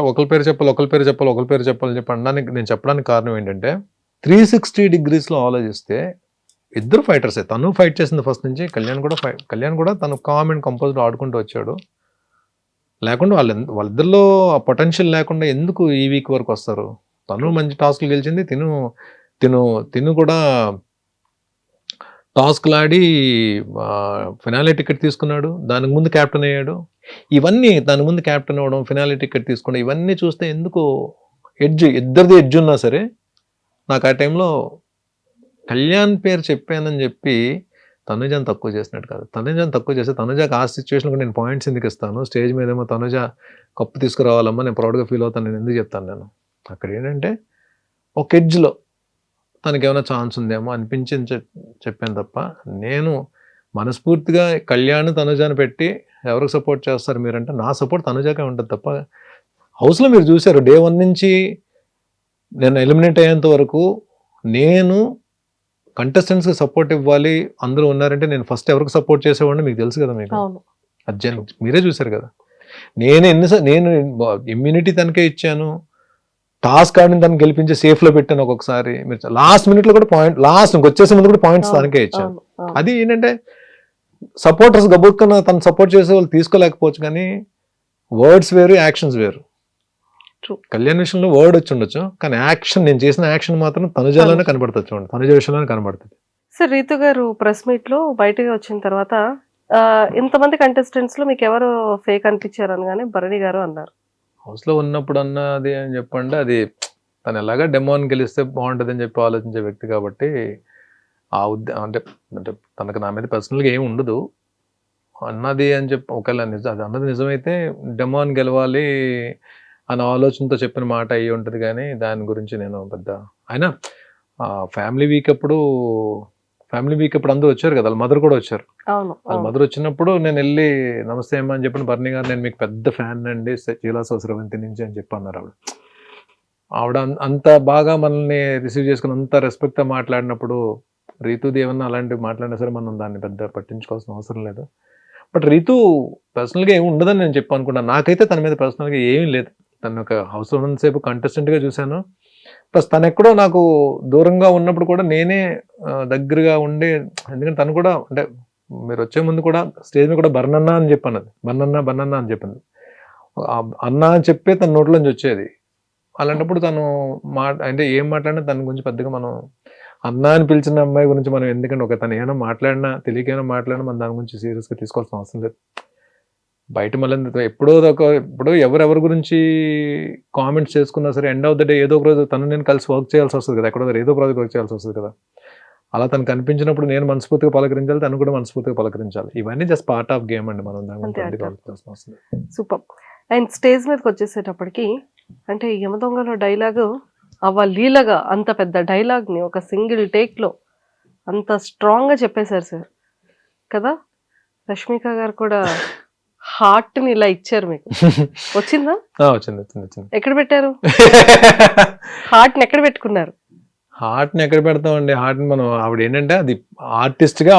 ఒకరి పేరు చెప్పాలని చెప్పి అనడానికి నేను చెప్పడానికి కారణం ఏంటంటే 360 degreesలో ఆలోచిస్తే ఇద్దరు ఫైటర్సే. తను ఫైట్ చేసింది ఫస్ట్ నుంచి, కళ్యాణ్ కూడా తను కామ్ అండ్ కంపోజ్డ్ ఆడుకుంటూ వచ్చాడు. లేకుండా వాళ్ళిద్దరిలో ఆ పొటెన్షియల్ లేకుండా ఎందుకు ఈ వీక్ వరకు వస్తారు? తను మంచి టాస్క్లు గెలిచింది, తిను కూడా టాస్క్లు ఆడి ఫినాలే టికెట్ తీసుకున్నాడు, దానికి ముందు క్యాప్టెన్ అయ్యాడు. ఇవన్నీ దాని ముందు క్యాప్టెన్ అవ్వడం, ఫినాలే టికెట్ తీసుకోవడం, ఇవన్నీ చూస్తే ఎందుకు ఇద్దరిది ఎడ్జ్ ఉన్నా సరే నాకు ఆ టైంలో కళ్యాణ్ పేరు చెప్పానని చెప్పి తనుజాని తక్కువ చేసినట్టు కాదు. తనుజాని తక్కువ చేస్తే తనుజాకి ఆ సిచ్యువేషన్ కూడా నేను పాయింట్స్ ఎందుకు ఇస్తాను? స్టేజ్ మీద ఏమో తనుజా కప్పు తీసుకురావాలమ్మా, నేను ప్రౌడ్గా ఫీల్ అవుతాను, నేను ఎందుకు చెప్తాను? నేను అక్కడ ఏంటంటే ఒక ఎడ్జ్లో తనకి ఏమైనా ఛాన్స్ ఉందేమో అనిపించింది చెప్పాను తప్ప, నేను మనస్ఫూర్తిగా కళ్యాణ్ తనుజాని పెట్టి ఎవరికి సపోర్ట్ చేస్తారు మీరంటే నా సపోర్ట్ తనుజాకే ఉంటుంది తప్ప. హౌస్లో మీరు చూశారు డే 1 నుంచి నేను ఎలిమినేట్ అయ్యేంత వరకు నేను కంటెస్టెంట్స్కి సపోర్ట్ ఇవ్వాలి అందరూ ఉన్నారంటే నేను ఫస్ట్ ఎవరికి సపోర్ట్ చేసేవాడిని మీకు తెలుసు కదా. మీకు అర్జున్ మీరే చూశారు కదా. నేను ఇమ్యూనిటీ తనకే ఇచ్చాను, టాస్క్ ఆడిని తను గెలిపించి సేఫ్లో పెట్టాను. ఒక్కొక్కసారి మీరు లాస్ట్ మినిట్లో కూడా లాస్ట్ వచ్చేసే ముందు కూడా పాయింట్స్ తనకే ఇచ్చాను. అది ఏంటంటే సపోర్టర్స్ గబుక్కన తను సపోర్ట్ చేసే వాళ్ళు తీసుకోలేకపోవచ్చు, కానీ వర్డ్స్ వేరు, యాక్షన్స్ వేరు. కళ్యాణ్ విషయంలో వర్డ్ వచ్చి ఉండొచ్చు, కానీ యాక్షన్, నేను చేసిన యాక్షన్ మాత్రం తనుజాలోనే కనబడుతుంది. చూడండి, తనుజ విషయంలోనే కనబడుతుంది. సార్ రీతు గారు ప్రెస్ మీట్ లో బయటకు వచ్చిన తర్వాత ఇంతమంది కంటెస్టెంట్స్ లో మీకు ఎవరు ఫేక్ అనిపించారు అనగానే భరణి గారు అన్నారు. హౌస్లో ఉన్నప్పుడు అన్నది అని చెప్పండి, అది తను ఎలాగా డెమోని గెలిస్తే బాగుంటుంది అని చెప్పి ఆలోచించే వ్యక్తి కాబట్టి ఆ అంటే తనకు నా మీద పర్సనల్గా ఏమి ఉండదు అన్నది అని చెప్పి, ఒకవేళ అది అన్నది నిజమైతే డెమోని గెలవాలి అన్న ఆలోచనతో చెప్పిన మాట అయ్యి ఉంటుంది. కానీ దాని గురించి నేను పెద్ద అయినా ఫ్యామిలీ వీక్ అప్పుడు అందరూ వచ్చారు కదా, వాళ్ళ మదర్ కూడా వచ్చారు. వాళ్ళ మదర్ వచ్చినప్పుడు నేను వెళ్ళి నమస్తే అమ్మా అని చెప్పిన, భరణి గారు నేను మీకు పెద్ద ఫ్యాన్ అండి, చీలా సోసరవంతి నుంచి అని చెప్పి అన్నారు ఆవిడ. ఆవిడ అంత బాగా మనల్ని రిసీవ్ చేసుకుని అంత రెస్పెక్ట్తో మాట్లాడినప్పుడు రీతుది ఏమన్నా అలాంటివి మాట్లాడినా సరే మనం దాన్ని పెద్ద పట్టించుకోవాల్సిన అవసరం లేదు. బట్ రీతు పర్సనల్గా ఏమి ఉండదని నేను చెప్పి అనుకున్నాను. నాకైతే తన మీద పర్సనల్గా ఏమీ లేదు. తను ఒక హౌస్ ఉన్నంతసేపు కంటెస్టెంట్గా చూశాను. ప్లస్ తను ఎక్కడో నాకు దూరంగా ఉన్నప్పుడు కూడా నేనే దగ్గరగా ఉండి, ఎందుకంటే తను కూడా అంటే మీరు వచ్చే ముందు కూడా స్టేజ్ మీద కూడా బర్నన్నా అని చెప్పాను. అది బర్నన్నా అని చెప్పింది. అన్న అని చెప్పే తన నోట్లోంచి వచ్చేది. అలాంటప్పుడు తను అంటే ఏం మాట్లాడినా తన గురించి పెద్దగా మనం అన్న అని పిలిచిన అమ్మాయి గురించి మనం ఎందుకంటే తను ఏమైనా మాట్లాడినా తెలియకైనా మాట్లాడినా మనం దాని గురించి సీరియస్గా తీసుకోవాల్సిన అవసరం లేదు. బయట మళ్ళీ ఇప్పుడు ఎవరెవరి గురించి కామెంట్స్ చేసుకున్నా సరే ఎండ్ ఆఫ్ ద డే ఏదో ఒక రోజు తను నేను కలిసి వర్క్ చేయాల్సి వస్తుంది కదా, ఎక్కడో ఏదో ప్రాజెక్ట్ వర్క్ చేయాల్సి వస్తుంది కదా. అలా తను కనిపించినప్పుడు నేను మనస్ఫూర్తిగా పలకరించాలి, తను కూడా మనస్ఫూర్తిగా పలకరించాలి. ఇవన్నీ జస్ట్ పార్ట్ ఆఫ్ గేమ్ అండి. మనం దాని గురించి వస్తుంది. సూపర్. అండ్ స్టేజ్ మీదకి వచ్చేసేటప్పటికి అంటే యమదొంగలో డైలాగు లీలగా అంత పెద్ద డైలాగ్ని ఒక సింగిల్ టేక్లో అంత స్ట్రాంగ్గా చెప్పేశారు సార్ కదా. రష్మిక గారు కూడా హార్ట్ని ఇలా ఇచ్చారు మీకు. వచ్చిందా? వచ్చింది. ఎక్కడ పెట్టారు హార్ట్ని? ఎక్కడ పెట్టుకున్నారు? హార్ట్ని ఎక్కడ పెడతామండి? హార్ట్ని మనం ఆవిడ ఏంటంటే అది ఆర్టిస్ట్గా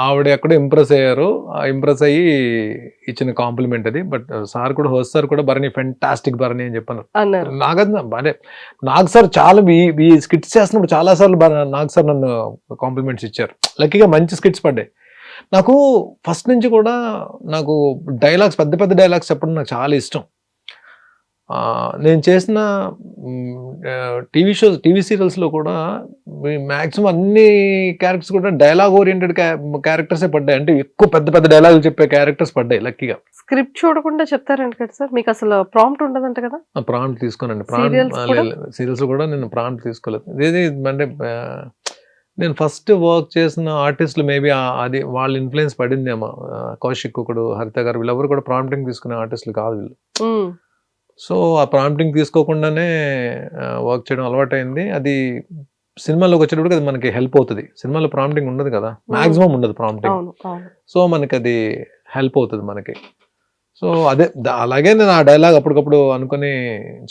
ఆవిడ ఎక్కడో ఇంప్రెస్ అయ్యారు. ఇంప్రెస్ అయ్యి ఇచ్చిన కాంప్లిమెంట్ అది. బట్ సార్ కూడా హోస్ట్ సార్ కూడా భరణి ఫెంటాస్టిక్ భరణి అని చెప్పాను. నాకు సార్ చాలా ఈ స్కిట్స్ చేస్తున్నప్పుడు చాలా సార్లు నాకు సార్ నన్ను కాంప్లిమెంట్స్ ఇచ్చారు. లక్కీగా మంచి స్కిట్స్ పడ్డాయి. నాకు ఫస్ట్ నుంచి కూడా నాకు డైలాగ్స్ పెద్ద పెద్ద డైలాగ్స్ చెప్పడం నాకు చాలా ఇష్టం. నేను చేసిన టీవీ సీరియల్స్లో కూడా మ్యాక్సిమం అన్ని క్యారెక్టర్స్ కూడా డైలాగ్ ఓరియంటెడ్ క్యారెక్టర్సే పడ్డాయి. అంటే ఎక్కువ పెద్ద పెద్ద డైలాగులు చెప్పే క్యారెక్టర్స్ పడ్డాయి లక్కీగా. స్క్రిప్ట్ చూడకుండా చెప్తారంట కదా సార్, మీకు అసలు ప్రాంప్ట్ ఉండదంట కదా? ప్రాంప్ట్ తీసుకోనండి. సీరియల్స్ కూడా నేను ప్రాంప్ట్ తీసుకోలేదు. ఇది అంటే నేను ఫస్ట్ వర్క్ చేసిన ఆర్టిస్టులు మేబీ అది వాళ్ళ ఇన్ఫ్లుయెన్స్ పడిందేమో. కౌశిక్ ఒకడు, హరిత గారు, వీళ్ళెవరు కూడా ప్రాంప్టింగ్ తీసుకునే ఆర్టిస్టులు కాదు వీళ్ళు. సో ఆ ప్రాంప్టింగ్ తీసుకోకుండానే వర్క్ చేయడం అలవాటైంది. అది సినిమాలోకి వచ్చేటప్పుడు అది మనకి హెల్ప్ అవుతుంది. సినిమాలో ప్రాంప్టింగ్ ఉండదు కదా, మాక్సిమం ఉండదు ప్రాంప్టింగ్. సో మనకి అది హెల్ప్ అవుతుంది మనకి. సో అదే అలాగే నేను ఆ డైలాగ్ అప్పటికప్పుడు అనుకుని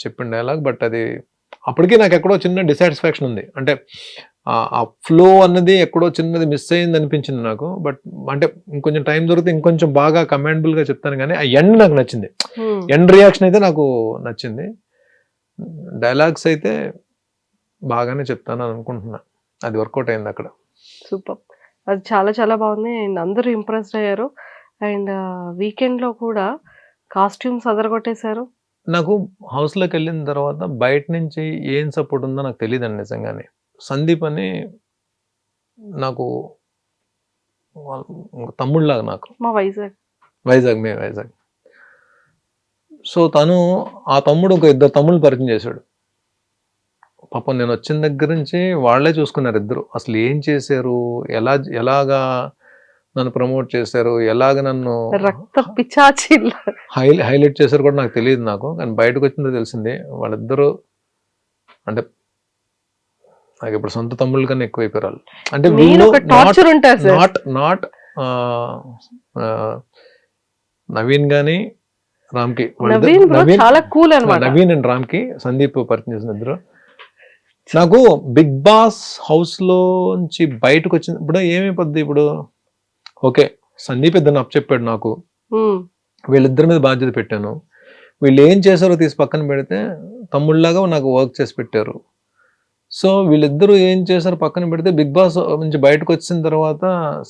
చెప్పిన డైలాగ్. బట్ అది అప్పటికీ నాకు ఎక్కడో చిన్న డిసాటిస్ఫాక్షన్ ఉంది. అంటే ఆ ఫ్లో అన్నది ఎక్కడో చిన్నది మిస్ అయింది అనిపించింది నాకు. బట్ అంటే ఇంకొంచెం టైం దొరికితే ఇంకొంచెం బాగా కమాండబుల్గా చెప్తాను. కానీ ఆ ఎండ్ నాకు నచ్చింది. ఎండ్ రియాక్షన్ అయితే నాకు నచ్చింది. డైలాగ్స్ అయితే బాగానే చెప్తాను అని అనుకుంటున్నా. అది వర్కౌట్ అయింది అక్కడ. సూపర్. అది చాలా చాలా బాగుంది. అండ్ అందరూ ఇంప్రెస్డ్ అయ్యారు. అండ్ వీకెండ్లో కూడా కాస్ట్యూమ్స్ అదరగొట్టేశారు. నాకు హౌస్లోకి వెళ్ళిన తర్వాత బయట నుంచి ఏం సపోర్ట్ ఉందో నాకు తెలియదండి నిజంగానే. సందీప్ అని నాకు తమ్ముళ్ళలాగా, నాకు మా వైజాగ్. సో తను ఆ తమ్ముడు ఒక ఇద్దరు తమ్ముళ్ళు పరిచయం చేశాడు. పాపం నేను వచ్చిన దగ్గర నుంచి వాళ్ళే చూసుకున్నారు ఇద్దరు. అసలు ఏం చేశారు, ఎలాగా నన్ను ప్రమోట్ చేశారు, ఎలాగ నన్ను హైలైట్ చేశారు కూడా నాకు తెలియదు. కానీ బయటకు వచ్చిందో తెలిసింది. వాళ్ళిద్దరూ అంటే నాకు ఇప్పుడు సొంత తమ్ముళ్ళ కన్నా ఎక్కువైపోయారు వాళ్ళు. అంటే నాట్ నవీన్ గాని రామ్కి, నవీన్ అండ్ రామ్కి సందీప్ పరిచయం చేసిన ఇద్దరు. నాకు బిగ్ బాస్ హౌస్ లోంచి బయటకు వచ్చిన ఇప్పుడు ఏమైపోద్ది, ఇప్పుడు ఓకే సందీప్ ఇద్దరు అప్ చెప్పాడు నాకు, వీళ్ళిద్దరి మీద బాధ్యత పెట్టాను. వీళ్ళు ఏం చేశారో తీసి పక్కన పెడితే తమ్ముళ్ళలాగా నాకు వర్క్ చేసి పెట్టారు. సో వీళ్ళిద్దరూ ఏం చేశారో పక్కన పెడితే బిగ్ బాస్ నుంచి బయటకు వచ్చిన తర్వాత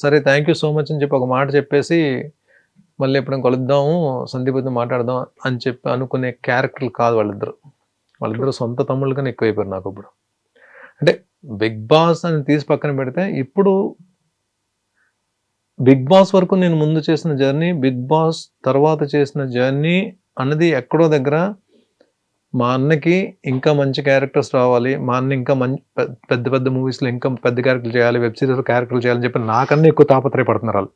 సరే థ్యాంక్ యూ సో మచ్ అని చెప్పి ఒక మాట చెప్పేసి మళ్ళీ ఎప్పుడైనా కలుద్దాము సందీప్తో మాట్లాడదాం అని చెప్పి అనుకునే క్యారెక్టర్లు కాదు వాళ్ళిద్దరు సొంత తమ్ముళ్ళకన్నా ఎక్కువైపోయారు నాకు ఇప్పుడు. అంటే బిగ్ బాస్ అని తీసి పక్కన పెడితే ఇప్పుడు బిగ్ బాస్ వరకు నేను ముందు చేసిన జర్నీ, బిగ్ బాస్ తర్వాత చేసిన జర్నీ అన్నది ఎక్కడో దగ్గర మా అన్నకి ఇంకా మంచి క్యారెక్టర్స్ రావాలి, మా అన్న ఇంకా పెద్ద పెద్ద మూవీస్లో ఇంకా పెద్ద క్యారెక్టర్లు చేయాలి, వెబ్ సిరీస్లో క్యారెక్టర్లు చేయాలని చెప్పి నాకన్నా ఎక్కువ తాపత్రయపడుతున్నారు వాళ్ళు.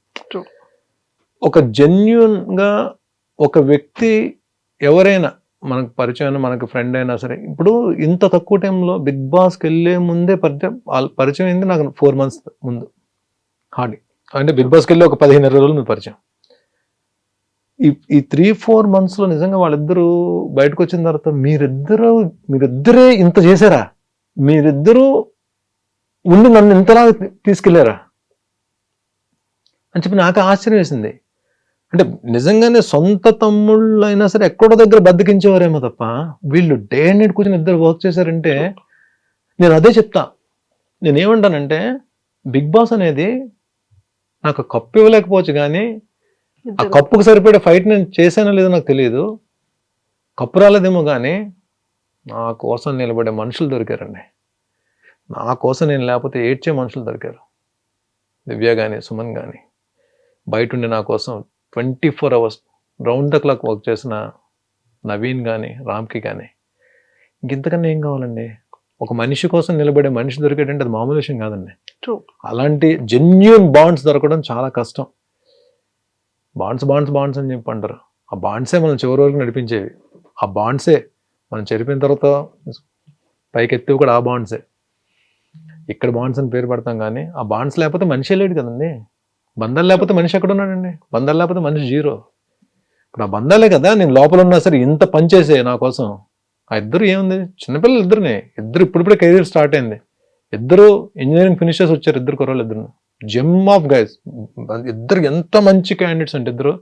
ఒక జెన్యూన్గా ఒక వ్యక్తి ఎవరైనా మనకు పరిచయం, మనకు ఫ్రెండ్ అయినా సరే, ఇప్పుడు ఇంత తక్కువ టైంలో బిగ్ బాస్కి వెళ్ళే ముందే పరిచయం అయింది నాకు 4 months ముందు హార్డ్లీ. అంటే బిగ్ బాస్కి వెళ్ళి ఒక 15 రోజులు ముందు పరిచయం. ఈ 3-4 monthsలో నిజంగా వాళ్ళిద్దరూ బయటకు వచ్చిన తర్వాత మీరిద్దరే ఇంత చేశారా, మీరిద్దరూ ఉండి నన్ను ఇంతలా తీసుకెళ్లారా అని చెప్పి నాకు ఆశ్చర్యం వేసింది. అంటే నిజంగానే సొంత తమ్ముళ్ళు అయినా సరే ఎక్కడో దగ్గర బద్దకించేవారేమో తప్ప వీళ్ళు డే అండ్ నైట్ కూర్చొని ఇద్దరు వర్క్ చేశారంటే నేను అదే చెప్తా. నేనేమంటానంటే బిగ్ బాస్ అనేది నాకు కప్పు ఇవ్వలేకపోవచ్చు కానీ ఆ కప్పుకు సరిపడే ఫైట్ నేను చేశానో లేదో నాకు తెలియదు, కప్పు రాలేదేమో కానీ నా కోసం నిలబడే మనుషులు దొరికారండి. నా కోసం నేను లేకపోతే ఏడ్చే మనుషులు దొరికారు. దివ్య కానీ సుమన్ కానీ బయట ఉండి నా కోసం 24 hours round the clock work చేసిన నవీన్ కానీ రామ్కి కానీ ఇంతకన్నా ఏం కావాలండి? ఒక మనిషి కోసం నిలబడే మనిషి దొరికేటంటే అది మామూలు విషయం కాదండి. అలాంటి జెన్యూన్ బాండ్స్ దొరకడం చాలా కష్టం. బాండ్స్ అని చెప్పి అంటారు. ఆ బాండ్సే మనం చివరి వరకు నడిపించేవి. ఆ బాండ్సే మనం చెరిపిన తర్వాత పైకి ఎత్తివి కూడా ఆ బాండ్సే. ఇక్కడ బాండ్స్ అని పేరు పెడతాం కానీ ఆ బాండ్స్ లేకపోతే మనిషి లేడు కదండి. బంధాలు లేకపోతే మనిషి ఎక్కడ ఉన్నాడండి? బంధాలు లేకపోతే మనిషి జీరో. ఇప్పుడు ఆ బంధాలే కదా నేను లోపల ఉన్నా సరే ఇంత పనిచేసే నా కోసం. ఆ ఇద్దరు ఏముంది, చిన్నపిల్లలు ఇద్దరు ఇప్పుడిప్పుడే కెరీర్ స్టార్ట్ అయింది. ఇద్దరు ఇంజనీరింగ్ ఫినిషర్స్ వచ్చారు, ఇద్దరు కుర్రోళ్ళు ఇద్దరు. జెమ్ ఆఫ్ గైస్ ఇద్దరు. ఎంత మంచి క్యాండిడేట్స్ అంటే ఇద్దరు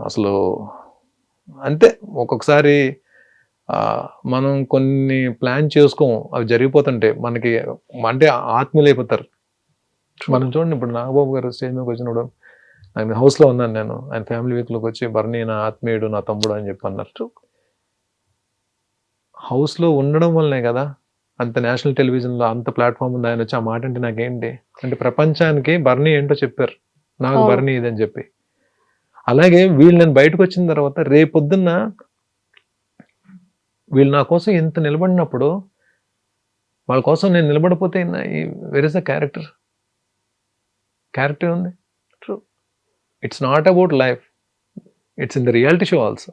అసలు. అంతే ఒక్కొక్కసారి మనం కొన్ని ప్లాన్ చేసుకోం, అవి జరిగిపోతుంటే మనకి అంటే ఆత్మీయులు అయిపోతారు. మనం చూడండి ఇప్పుడు నాగబాబు గారు స్టేజ్ మీదకి వచ్చినప్పుడు ఆయన హౌస్లో ఉన్నాను నేను, ఆయన ఫ్యామిలీ వీక్లోకి వచ్చి బర్నీ నా ఆత్మీయుడు నా తమ్ముడు అని చెప్పి అన్నారు. హౌస్లో ఉండడం వల్లనే కదా అంత నేషనల్ టెలివిజన్లో అంత ప్లాట్ఫామ్ ఉంది. ఆయన వచ్చి ఆ మాట అంటే నాకేంటి అంటే ప్రపంచానికి బర్నీ ఏంటో చెప్పారు, నాకు బర్నీ ఇదని చెప్పి. అలాగే వీళ్ళు నేను బయటకు వచ్చిన తర్వాత రేపొద్దున్న వీళ్ళు నా కోసం ఎంత నిలబడినప్పుడు వాళ్ళ కోసం నేను నిలబడిపోతే వెర్ ఇస్ ద క్యారెక్టర్ ఉంది. True. It's not about life, it's in the reality show also.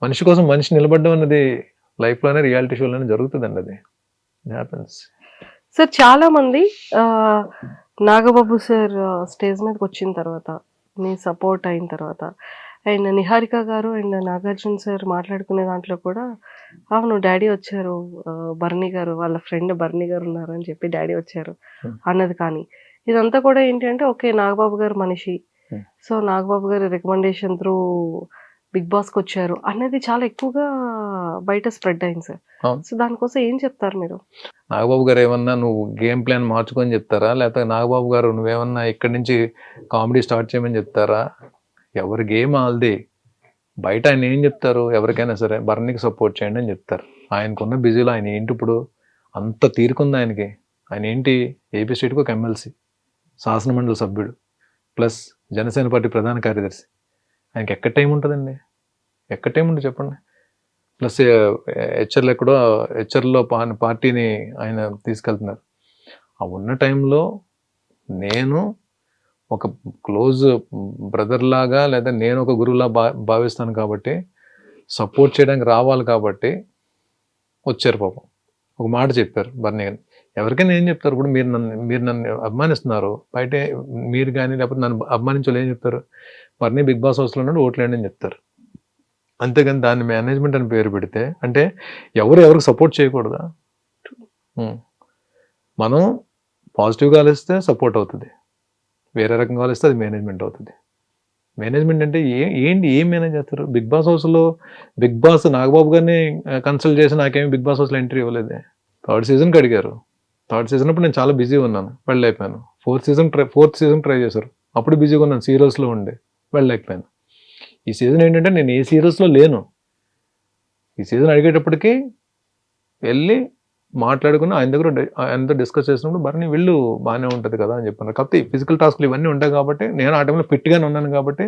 మనిషి కోసం మనిషి నిలబడడం అన్నది లైఫ్లోనే రియాలిటీ షోలోనే జరుగుతుందండి. అది హ్యాపెన్స్. సార్ చాలా మంది నాగబాబు సార్ స్టేజ్ మీదకి వచ్చిన తర్వాత మీ సపోర్ట్ అయిన తర్వాత అండ్ నిహారిక గారు అండ్ నాగార్జున సార్ మాట్లాడుకునే దాంట్లో కూడా అవును డాడీ వచ్చారు, బర్నీ గారు వాళ్ళ ఫ్రెండ్ బర్నీ గారు ఉన్నారు అని చెప్పి డాడీ వచ్చారు అన్నది. కానీ ఇదంతా కూడా ఏంటి అంటే ఓకే నాగబాబు గారు మనిషి, సో నాగబాబు గారి రికమెండేషన్ త్రూ బిగ్ బాస్కి వచ్చారు అనేది చాలా ఎక్కువగా బయట స్ప్రెడ్ అయింది సార్. సో దానికోసం ఏం చెప్తారు మీరు? నాగబాబు గారు ఏమన్నా నువ్వు గేమ్ ప్లాన్ మార్చుకొని చెప్తారా, లేకపోతే నాగబాబు గారు నువ్వేమన్నా ఇక్కడి నుంచి కామెడీ స్టార్ట్ చేయమని చెప్తారా? ఎవరి గేమ్ ఆల్ది. బయట ఆయన ఏం చెప్తారు, ఎవరికైనా సరే బర్నీకి సపోర్ట్ చేయండి అని చెప్తారు. ఆయనకున్న బిజీలో ఆయన ఏంటి ఇప్పుడు అంత తీరుకుంది ఆయనకి. ఆయన ఏంటి ఏపీ స్టేట్కి ఒక ఎమ్మెల్సీ, శాసనమండలి సభ్యుడు, ప్లస్ జనసేన పార్టీ ప్రధాన కార్యదర్శి. ఆయనకి ఎక్కడ టైం ఉంటుందండి? ఎక్కడ టైం ఉంటుంది చెప్పండి? ప్లస్ హెచ్ఆర్లో పార్టీని ఆయన తీసుకెళ్తున్నారు. ఆ ఉన్న టైంలో నేను ఒక క్లోజ్ బ్రదర్ లాగా లేదా నేను ఒక గురువులా భావిస్తాను కాబట్టి సపోర్ట్ చేయడానికి రావాలి కాబట్టి వచ్చారు. పాపం ఒక మాట చెప్పారు బర్నీ గారిని. ఎవరికైనా ఏం చెప్తారు? ఇప్పుడు మీరు నన్ను అభిమానిస్తున్నారు, బయట మీరు కానీ లేకపోతే నన్ను అభిమానించాలి ఏం చెప్తారు? బర్నీ బిగ్ బాస్ హౌస్లో ఉన్నాడు ఓట్లేండి అని చెప్తారు. అంతేగాని దాన్ని మేనేజ్మెంట్ అని పేరు పెడితే అంటే ఎవరికి సపోర్ట్ చేయకూడదా? మనం పాజిటివ్గా ఆలోచిస్తే సపోర్ట్ అవుతుంది, వేరే రకంగా ఆలోచిస్తే అది మేనేజ్మెంట్ అవుతుంది. మేనేజ్మెంట్ అంటే ఏం మేనేజ్ చేస్తారు? బిగ్ బాస్ హౌస్లో బిగ్ బాస్ నాగబాబు గారిని కన్సల్ట్ చేసి నాకేమి బిగ్ బాస్ హౌస్లో ఎంట్రీ ఇవ్వలేదే. 3rd సీజన్కి అడిగారు. 3rd సీజన్ అప్పుడు నేను చాలా బిజీగా ఉన్నాను, వెళ్ళలేకపోయాను. 4th సీజన్ ట్రై చేశారు, అప్పుడు బిజీగా ఉన్నాను, సీరియల్స్లో ఉండే వెళ్ళలేకపోయాను. ఈ సీజన్ ఏంటంటే నేను ఏ సీరియల్స్లో లేను. ఈ సీజన్ అడిగేటప్పటికి వెళ్ళి మాట్లాడుకుని ఆయనతో డిస్కస్ చేసినప్పుడు బర్నీ వెళ్ళు బాగానే ఉంటుంది కదా అని చెప్పాను. కాకపోతే ఫిజికల్ టాస్క్లు ఇవన్నీ ఉంటాయి కాబట్టి నేను ఆ టైంలో ఫిట్గానే ఉన్నాను కాబట్టి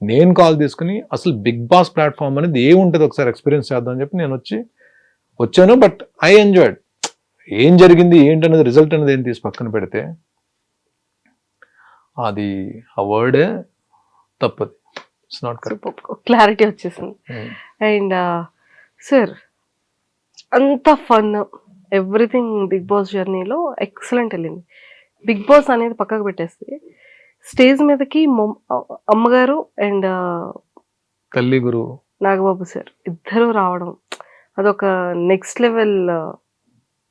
నేను కాల్ తీసుకుని అసలు బిగ్ బాస్ ప్లాట్ఫామ్ అనేది ఏముంటుంది ఒకసారి ఎక్స్పీరియన్స్ చేద్దాం అని చెప్పి నేను వచ్చాను. But I enjoyed. ఏం జరిగింది ఏంటనేది రిజల్ట్ అనేది ఏం తీసి పక్కన పెడితే అది ఆ వర్డే తప్పది. It's not correct. క్లారిటీ వచ్చేసింది. అండ్ సార్ అంత ఫన్ ఎవ్రీథింగ్ బిగ్ బాస్ జర్నీలో ఎక్సలెంట్ వెళ్ళింది. బిగ్ బాస్ అనేది పక్కకు పెట్టేస్తే స్టేజ్ మీదకి అమ్మగారు అండ్ తల్లి గురువు. నాగబాబు సార్ ఇద్దరు రావడం అదొక నెక్స్ట్ లెవెల్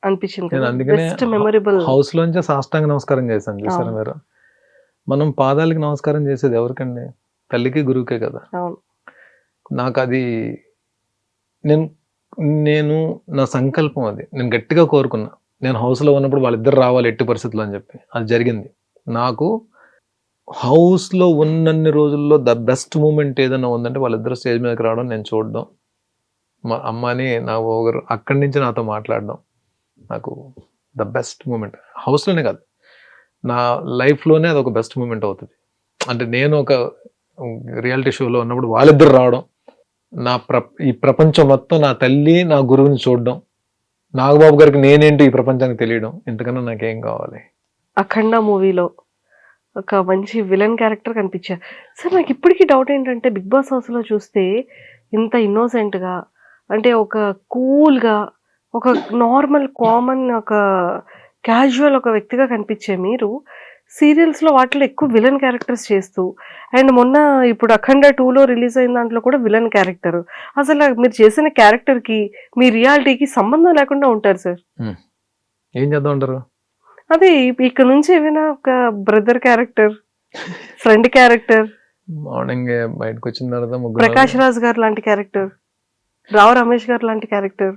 అనిపించింది నేను కదా. అందుకనే బెస్ట్ మెమొరబుల్. హౌస్ లోంచే సాష్టాంగ నమస్కారం చేశాను చూసారా మీరు. మనం పాదాలకి నమస్కారం చేసేది ఎవరికండి? తల్లికి గురువుకే కదా. అవును. నాకు అది నేను నా సంకల్పం, అది నేను గట్టిగా కోరుకున్నా. నేను హౌస్లో ఉన్నప్పుడు వాళ్ళిద్దరు రావాలి ఎట్టి పరిస్థితుల్లో అని చెప్పి. అది జరిగింది. నాకు హౌస్లో ఉన్నన్ని రోజుల్లో ద బెస్ట్ మూమెంట్ ఏదైనా ఉందంటే వాళ్ళిద్దరు స్టేజ్ మీదకి రావడం, నేను చూడడం, మా అమ్మని నా ఓగరు అక్కడి నుంచి నాతో మాట్లాడడం, నాకు ద బెస్ట్ మూమెంట్. హౌస్లోనే కాదు, నా లైఫ్లోనే అది ఒక బెస్ట్ మూమెంట్ అవుతుంది. అంటే నేను ఒక రియాలిటీ షోలో ఉన్నప్పుడు వాళ్ళిద్దరు రావడం, ఈ ప్రపంచం మొత్తం నా తల్లి నా గురువుని చూడడం, నాగబాబు గారికి నేనేంటి ఈ ప్రపంచానికి తెలియడం, ఇంతకన్నా నాకేం కావాలి. అఖండ మూవీలో ఒక మంచి విలన్ క్యారెక్టర్ కనిపించారు సార్. నాకు ఇప్పటికీ డౌట్ ఏంటంటే బిగ్ బాస్ హౌస్లో చూస్తే ఇంత ఇన్నోసెంట్గా, అంటే ఒక కూల్గా, ఒక నార్మల్ కామన్ ఒక క్యాజువల్ ఒక వ్యక్తిగా కనిపించే మీరు సీరియల్స్లో వాటిలో ఎక్కువ విలన్ క్యారెక్టర్స్ చేస్తూ, అండ్ మొన్న ఇప్పుడు అఖండ 2లో రిలీజ్ అయిన దాంట్లో కూడా విలన్ క్యారెక్టర్. అసలు మీరు చేసిన క్యారెక్టర్కి మీ రియాలిటీకి సంబంధం లేకుండా ఉంటారు సార్. ఏం చేద్దాం అంటారు? అదే ఇక్కడ నుంచి ఏమైనా ఒక brother character, friend character, morning బయటకు వచ్చిన తర్వాత ముగ్గురు ప్రకాష్ రాజ్ గారు లాంటి క్యారెక్టర్, రావు రమేష్ గారు లాంటి క్యారెక్టర్,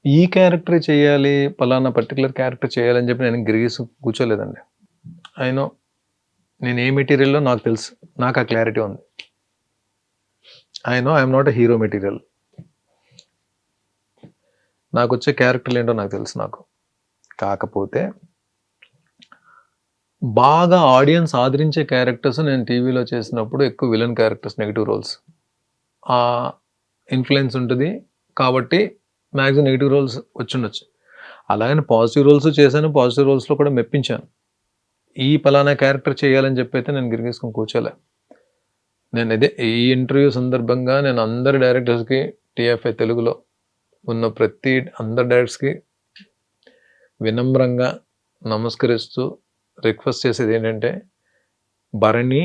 ఈ క్యారెక్టర్ చేయాలి, పలానా పర్టికులర్ క్యారెక్టర్ చేయాలని చెప్పి నేను గిరిగీసి కూర్చోలేదండి. అయినో నేను ఏ మెటీరియల్లో నాకు తెలుసు, నాకు ఆ క్లారిటీ ఉంది. I'm not a hero material. నాకు వచ్చే క్యారెక్టర్లు ఏంటో నాకు తెలుసు. నాకు కాకపోతే బాగా ఆడియన్స్ ఆదరించే క్యారెక్టర్స్ నేను టీవీలో చేసినప్పుడు ఎక్కువ విలన్ క్యారెక్టర్స్, నెగిటివ్ రోల్స్ ఆ ఇన్ఫ్లుయెన్స్ ఉంటుంది కాబట్టి మ్యాక్సిమం నెగిటివ్ రోల్స్ వచ్చిండొచ్చు. అలాగని పాజిటివ్ రోల్స్ చేశాను, పాజిటివ్ రోల్స్లో కూడా మెప్పించాను. ఈ పలానా క్యారెక్టర్ చేయాలని చెప్పి అయితే నేను గిరిగేసుకొని కూర్చోలే. నేను ఇదే ఈ ఇంటర్వ్యూ సందర్భంగా నేను అందరి డైరెక్టర్స్కి, టీఎఫ్ఐ తెలుగులో ఉన్న ప్రతి అందరి డైరెక్టర్స్కి వినమ్రంగా నమస్కరిస్తూ రిక్వెస్ట్ చేసేది ఏంటంటే, భరణి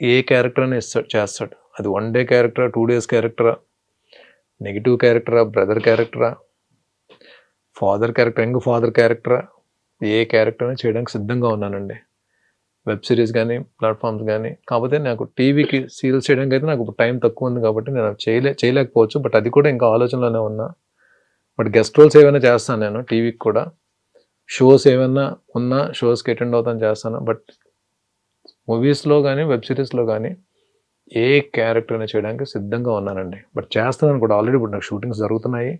ఏ క్యారెక్టర్ అని చేస్తాడు. అది 1 డే క్యారెక్టరా, 2 days క్యారెక్టరా, నెగిటివ్ క్యారెక్టరా, బ్రదర్ క్యారెక్టరా, ఫాదర్ క్యారెక్టర్, యంగ్ ఫాదర్ క్యారెక్టరా, ఏ క్యారెక్టర్ అని చేయడానికి సిద్ధంగా ఉన్నానండి. వెబ్ సిరీస్ కానీ, ప్లాట్ఫామ్స్ కానీ. కాకపోతే నాకు టీవీకి సీరియల్స్ చేయడానికి అయితే నాకు టైం తక్కువ ఉంది కాబట్టి నేను చేయలేకపోవచ్చు. బట్ అది కూడా ఇంకా ఆలోచనలోనే ఉన్నా. బట్ గెస్ట్ రోల్స్ ఏమైనా చేస్తాను నేను టీవీకి కూడా. షోస్ ఏమైనా ఉన్నా షోస్కి అటెండ్ అవుతాను, చేస్తాను. బట్ మూవీస్లో కానీ వెబ్ సిరీస్లో కానీ ఏ క్యారెక్టర్ అయినా చేయడానికి సిద్ధంగా ఉన్నానండి. బట్ చేస్తాను కూడా. ఆల్రెడీ ఇప్పుడు నాకు షూటింగ్స్ జరుగుతున్నాయి,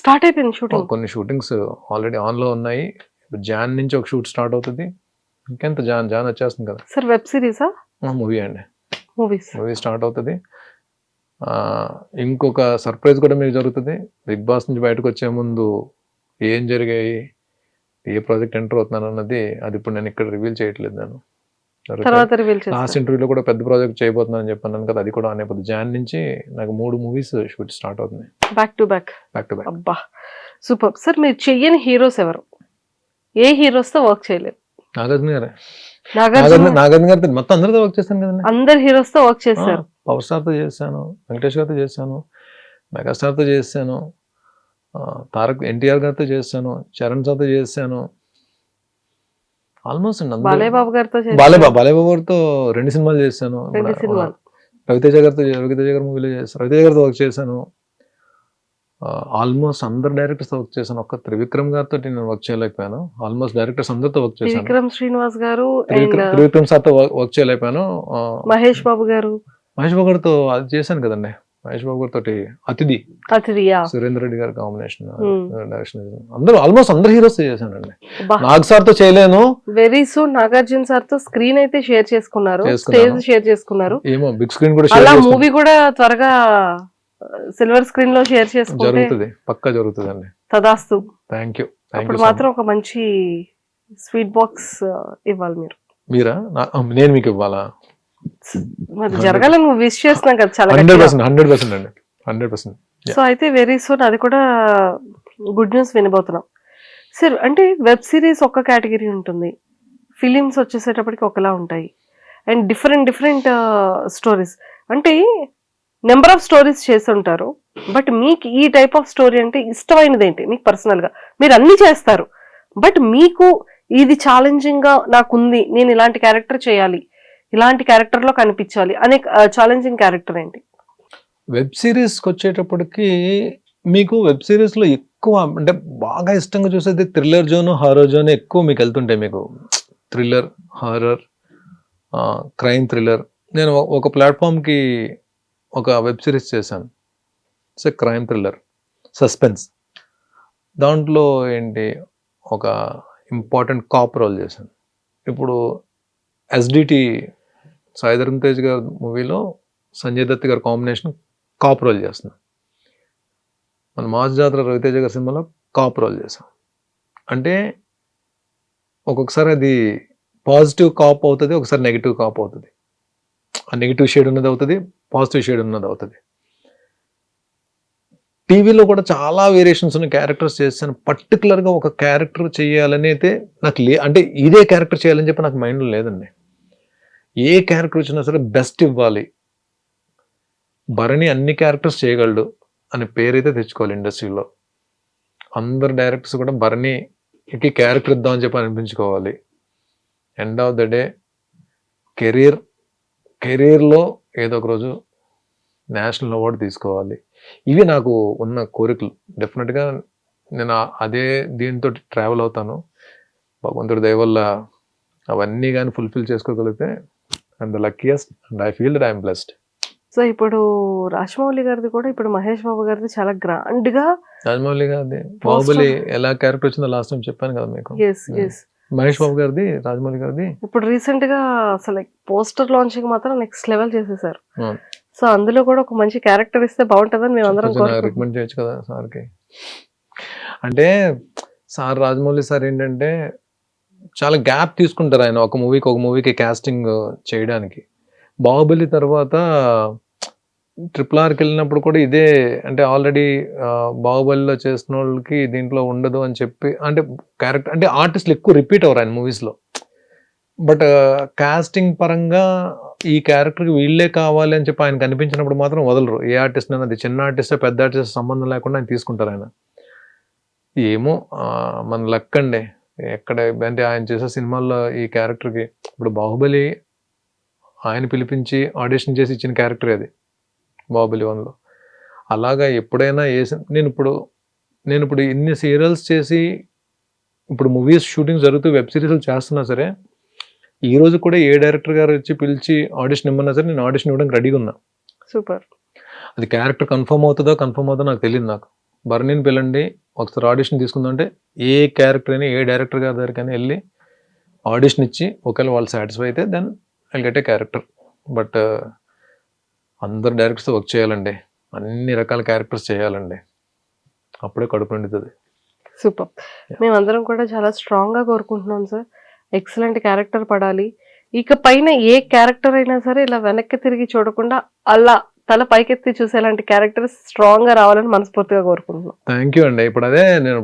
స్టార్ట్ అయిపోయింది షూటింగ్. కొన్ని షూటింగ్స్ ఆల్రెడీ ఆన్లో ఉన్నాయి. జాన్ నుంచి ఒక షూట్ స్టార్ట్ అవుతుంది. ఇంకెంత జాన్ వచ్చేస్తుంది కదా సార్. వెబ్ సిరీసా? మూవీ అండి. మూవీ స్టార్ట్ అవుతుంది. ఇంకొక సర్ప్రైజ్ కూడా మీకు జరుగుతుంది. బిగ్ బాస్ నుంచి బయటకు వచ్చే ముందు ఏం జరిగాయి, ఏ ప్రాజెక్ట్ ఎంటర్ అవుతున్నాను అన్నది అది ఇప్పుడు నేను ఇక్కడ రివీల్ చేయట్లేదు. నేను తర్వాత రివీల్ చేస్తాను. లాస్ట్ ఇంటర్వ్యూలో కూడా పెద్ద ప్రాజెక్ట్ చేయబోతున్నాను చెప్పాను కదా, అది కూడా అనేపోతుంది. జాన్ నుంచి నాకు 3 movies షూట్ స్టార్ట్ అవుతున్నాయి, బ్యాక్ టు బ్యాక్. అబ్బా సూపర్ సార్. మీరు చెయ్యని హీరోస్ ఎవరు? ఏ హీరోస్తో వర్క్ చేయలేదు? నాగార్జున గారే. నాగార్జున గారితో మొత్తం అందరితో వర్క్ చేశాను కదండి. అందరు హీరోస్తో వర్క్ చేశారు. పవర్ స్టార్తో చేశాను, వెంకటేష్ గారితో చేశాను, మెగాస్టార్తో చేశాను, తారక్ ఎన్టీఆర్ గారితో చేశాను, చరణ్ సార్తో చేశాను. ఆల్మోస్ట్ బాలయ్యబాబు గారితో బాలయ్యబాబు గారితో 2 సినిమాలు చేశాను. రవితేజ గారి మూవీలో చేశాను, రవితేజ గారితో వర్క్ చేశాను. ఆల్మోస్ట్ అందరు డైరెక్టర్స్ వర్క్ చేశాను. ఒక్క త్రివిక్రమ్ గారితో నేను వర్క్ చేయలేకపోయాను. ఆల్మోస్ట్ డైరెక్టర్స్ అందరితో వర్క్ చేశాను. విక్రమ్ శ్రీనివాస్ గారు, త్రివిక్రమ్ సార్తో వర్క్ చేయలేకపోయాను. మహేష్ బాబు గారితో అది చేశాను కదండి. మహేష్ బాబు గారితో అతిథి, సురేందర్ రెడ్డి గారి కాంబినేషన్ డైరెక్షన్. ఆల్మోస్ట్ అందరు హీరోస్ చేశానండి. నాగ్ సార్ తో చేయలేను. వెరీ సూన్ నాగార్జున సార్ తో స్క్రీన్ అయితే షేర్ చేసుకున్నారు, స్టేజ్ షేర్ చేసుకున్నారు. ఏమో బిగ్ స్క్రీన్ కూడా అలా మూవీ కూడా త్వరగా సిల్వర్ స్క్రీన్ లో షేర్ చేసుకుంటే జరుగుతుంది, పక్కా జరుగుతుందండి. తదాస్తు. Thank you. అప్పుడు మాత్రం ఒక మంచి స్వీట్ బాక్స్ ఇవ్వాలి మీరా? నేను మీకు ఇవ్వాలా? మరి జరగాలని నువ్వు విష్ చేస్తున్నాం కదా చాలా. 100% అండి, 100%. సో అయితే వెరీ సూన్ అది కూడా గుడ్ న్యూస్ వినబోతున్నాం సార్. అంటే వెబ్ సిరీస్ ఒక కేటగిరీ ఉంటుంది, ఫిలిమ్స్ వచ్చేసేటప్పటికి ఒకలా ఉంటాయి. అండ్ డిఫరెంట్ స్టోరీస్ అంటే నెంబర్ ఆఫ్ స్టోరీస్ చేస్తుంటారు. బట్ మీకు ఈ టైప్ ఆఫ్ స్టోరీ అంటే ఇష్టమైనది ఏంటి మీకు పర్సనల్గా? మీరు అన్ని చేస్తారు, బట్ మీకు ఇది ఛాలెంజింగ్గా నాకుంది, నేను ఇలాంటి క్యారెక్టర్ చేయాలి, ఇలాంటి క్యారెక్టర్లో కనిపించాలి అనే ఛాలెంజింగ్ క్యారెక్టర్ ఏంటి? వెబ్ సిరీస్కి వచ్చేటప్పటికి మీకు వెబ్ సిరీస్లో ఎక్కువ అంటే బాగా ఇష్టంగా చూసేది థ్రిల్లర్ జోన్, హారర్ జోన్ ఎక్కువ మీకు వెళ్తుంటాయి. మీకు థ్రిల్లర్, హారర్, క్రైమ్ థ్రిల్లర్. నేను ఒక ప్లాట్ఫామ్కి ఒక వెబ్ సిరీస్ చేశాను, ఇట్స్ క్రైమ్ థ్రిల్లర్ సస్పెన్స్. దాంట్లో ఏంటి ఒక ఇంపార్టెంట్ కాప్ రోల్ చేశాను. ఇప్పుడు ఎస్డిటి సాయి ధరమ్ తేజ్ గారి మూవీలో సంజయ్ దత్ గారి కాంబినేషన్ కాప్ రోల్ చేస్తున్నాను. మన మాస్ జాతర రవితేజ గారి సినిమాలో కాప్ రోల్ చేశాం. అంటే ఒక్కొక్కసారి అది పాజిటివ్ కాప్ అవుతుంది, ఒకసారి నెగిటివ్ కాప్ అవుతుంది. ఆ నెగిటివ్ షేడ్ ఉన్నది అవుతుంది, పాజిటివ్ షేడ్ ఉన్నది అవుతుంది. టీవీలో కూడా చాలా వేరియేషన్స్ ఉన్న క్యారెక్టర్స్ చేశాను. పర్టికులర్గా ఒక క్యారెక్టర్ చేయాలని అయితే నాకు అంటే ఇదే క్యారెక్టర్ చేయాలని చెప్పి నాకు మైండ్లో లేదండి. ఏ క్యారెక్టర్ వచ్చినా సరే బెస్ట్ ఇవ్వాలి. భరణి అన్ని క్యారెక్టర్స్ చేయగలడు అనే పేరైతే తెచ్చుకోవాలి ఇండస్ట్రీలో. అందరు డైరెక్టర్స్ కూడా భరణికి క్యారెక్టర్ ఇద్దామని చెప్పి అనిపించుకోవాలి. ఎండ్ ఆఫ్ ద డే కెరీర్లో ఏదో ఒక రోజు నేషనల్ అవార్డు తీసుకోవాలి. ఇవి నాకు ఉన్న కోరికలు. డెఫినెట్గా నేను అదే దీంతో ట్రావెల్ అవుతాను. భగవంతుడి దయ వల్ల అవన్నీ కానీ ఫుల్ఫిల్ చేసుకోగలిగితే I'm the luckiest and I feel that I'm blessed. So ఇప్పుడు రాజమౌళి గారిది కూడా, ఇప్పుడు మహేష్ బాబు గారిది చాలా గ్రాండ్ గా. రాజమౌళి గారిది బాహుబలి ఎలా క్యారెక్టర్ వచ్చిందో లాస్ట్ టైం చెప్పాను కదా మీకు. మహేష్ బాబు గారిది, రాజమౌళి గారిది ఇప్పుడు రీసెంట్ గా అసలు పోస్టర్ లాంచింగ్ మాత్రం నెక్స్ట్ లెవెల్ చేసేసారు. సో అందులో కూడా ఒక మంచి క్యారెక్టర్ ఇస్తే బాగుంటుందని మేము అందరం రికమెండ్ చేయొచ్చు కదా సార్కి. అంటే సార్ రాజమౌళి సార్ ఏంటంటే చాలా గ్యాప్ తీసుకుంటారు ఆయన ఒక మూవీకి కాస్టింగ్ చేయడానికి. బాహుబలి తర్వాత RRRకి వెళ్ళినప్పుడు కూడా ఇదే, అంటే ఆల్రెడీ బాహుబలిలో చేసిన వాళ్ళకి దీంట్లో ఉండదు అని చెప్పి, అంటే క్యారెక్టర్ అంటే ఆర్టిస్టులు ఎక్కువ రిపీట్ అవ్వరు ఆయన మూవీస్లో. బట్ కాస్టింగ్ పరంగా ఈ క్యారెక్టర్కి వీళ్ళే కావాలి అని చెప్పి ఆయన కనిపించినప్పుడు మాత్రం వదలరు. ఏ ఆర్టిస్ట్ అయినా, అది చిన్న ఆర్టిస్ట్ పెద్ద ఆర్టిస్ట్ సంబంధం లేకుండా ఆయన తీసుకుంటారు. ఆయన ఏమో మన లక్ అండి. ఎక్కడ అంటే ఆయన చేసే సినిమాల్లో ఈ క్యారెక్టర్కి, ఇప్పుడు బాహుబలి ఆయన పిలిపించి ఆడిషన్ చేసి ఇచ్చిన క్యారెక్టర్ అది బాహుబలి 1లో. అలాగా ఎప్పుడైనా నేను ఇప్పుడు ఇన్ని సీరియల్స్ చేసి ఇప్పుడు మూవీస్ షూటింగ్ జరుగుతూ వెబ్ సిరీస్లు చేస్తున్నా సరే, ఈ రోజు కూడా ఏ డైరెక్టర్ గారు వచ్చి పిలిచి ఆడిషన్ ఇమ్మన్నా సరే నేను ఆడిషన్ ఇవ్వడానికి రెడీగా ఉన్నా. సూపర్. అది క్యారెక్టర్ కన్ఫర్మ్ అవుతుందో నాకు తెలియదు. నాకు భరణిని పిల్లండి ఒకసారి ఆడిషన్ తీసుకుందాం అంటే ఏ క్యారెక్టర్ అయినా ఏ డైరెక్టర్ గారి దగ్గరికైనా వెళ్ళి ఆడిషన్ ఇచ్చి ఒకవేళ వాళ్ళు సాటిస్ఫై అయితే then I get a character. But అందరు డైరెక్టర్స్ వర్క్ చేయాలండి, అన్ని రకాల క్యారెక్టర్స్ చేయాలండి, అప్పుడే కడుపు నిండుతుంది. సూపర్. మేమందరం కూడా చాలా స్ట్రాంగ్గా కోరుకుంటున్నాం సార్, ఎక్సలెంట్ క్యారెక్టర్ పడాలి. ఇక పైన ఏ క్యారెక్టర్ అయినా సరే ఇలా వెనక్కి తిరిగి చూడకుండా అలా తల పైకెత్తి చూసేలాంటి క్యారెక్టర్స్ స్ట్రాంగ్గా రావాలని మనస్ఫూర్తిగా కోరుకుంటున్నాం. థ్యాంక్ యూ అండి. ఇప్పుడు అదే నేను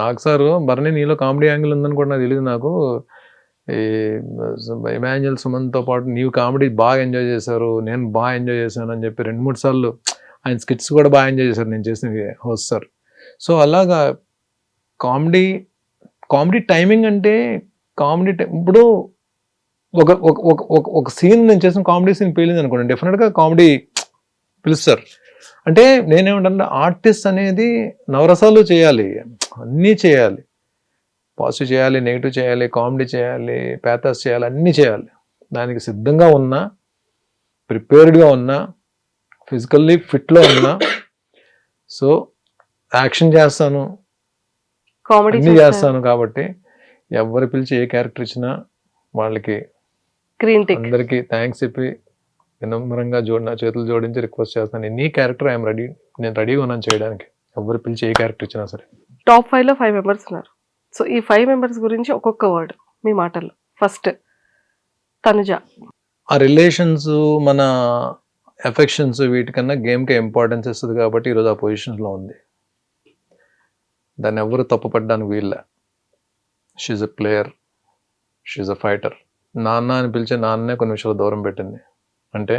నాకు సార్ భరణి నీలో కామెడీ యాంగిల్ ఉందని కూడా నాకు తెలియదు. నాకు ఈ ఇమాన్యుయల్ సుమన్తో పాటు నీవు కామెడీ బాగా ఎంజాయ్ చేశారు, నేను బాగా ఎంజాయ్ చేశాను అని చెప్పి 2-3 సార్లు ఆయన స్కిట్స్ కూడా బాగా ఎంజాయ్ చేశారు నేను చేసిన హోస్ట్ సార్. సో అలాగా కామెడీ టైమింగ్ అంటే ఇప్పుడు ఒక సీన్ నేను చేసిన కామెడీ సీన్ పేలింది అనుకోండి, డెఫినెట్గా కామెడీ పిలుస్తారు. అంటే నేనేమంటే ఆర్టిస్ట్ అనేది నవరసాలు చేయాలి, అన్నీ చేయాలి. పాజిటివ్ చేయాలి, నెగిటివ్ చేయాలి, కామెడీ చేయాలి, ప్యాథస్ చేయాలి, అన్నీ చేయాలి. దానికి సిద్ధంగా ఉన్నా, ప్రిపేర్డ్గా ఉన్నా, ఫిజికల్లీ ఫిట్లో ఉన్నా. సో యాక్షన్ చేస్తాను, కామెడీ చేస్తాను. కాబట్టి ఎవరు పిలిచి ఏ క్యారెక్టర్ ఇచ్చినా వాళ్ళకి అందరికీ థ్యాంక్స్ చెప్పి వినమ్రంగా నా చేతులు జోడించి రిక్వెస్ట్ చేస్తాను, ఎనీ క్యారెక్టర్ ఐఎమ్ రెడీ, నేను రెడీగా ఉన్నాను చేయడానికి. ఎవరు పిలిచి ఏ క్యారెక్టర్ ఇచ్చినా సరే. టాప్ 5లో 5 మెంబర్స్ ఉన్నారు. సో ఈ 5 మెంబర్స్ గురించి ఒక్కొక్క వర్డ్ మీ మాటల్లో. ఫస్ట్ తనుజ. ఆ రిలేషన్స్, మన ఎఫెక్షన్స్ వీటికన్నా గేమ్కే ఇంపార్టెన్స్ ఇస్తుంది కాబట్టి ఈరోజు ఆ పొజిషన్స్లో ఉంది. దాన్ని ఎవరు తప్పుపడ్డానికి వీళ్ళ. She's a player, she's a fighter. నాన్న అని పిలిచే నాన్నే కొన్ని విషయాలు దూరం పెట్టింది. అంటే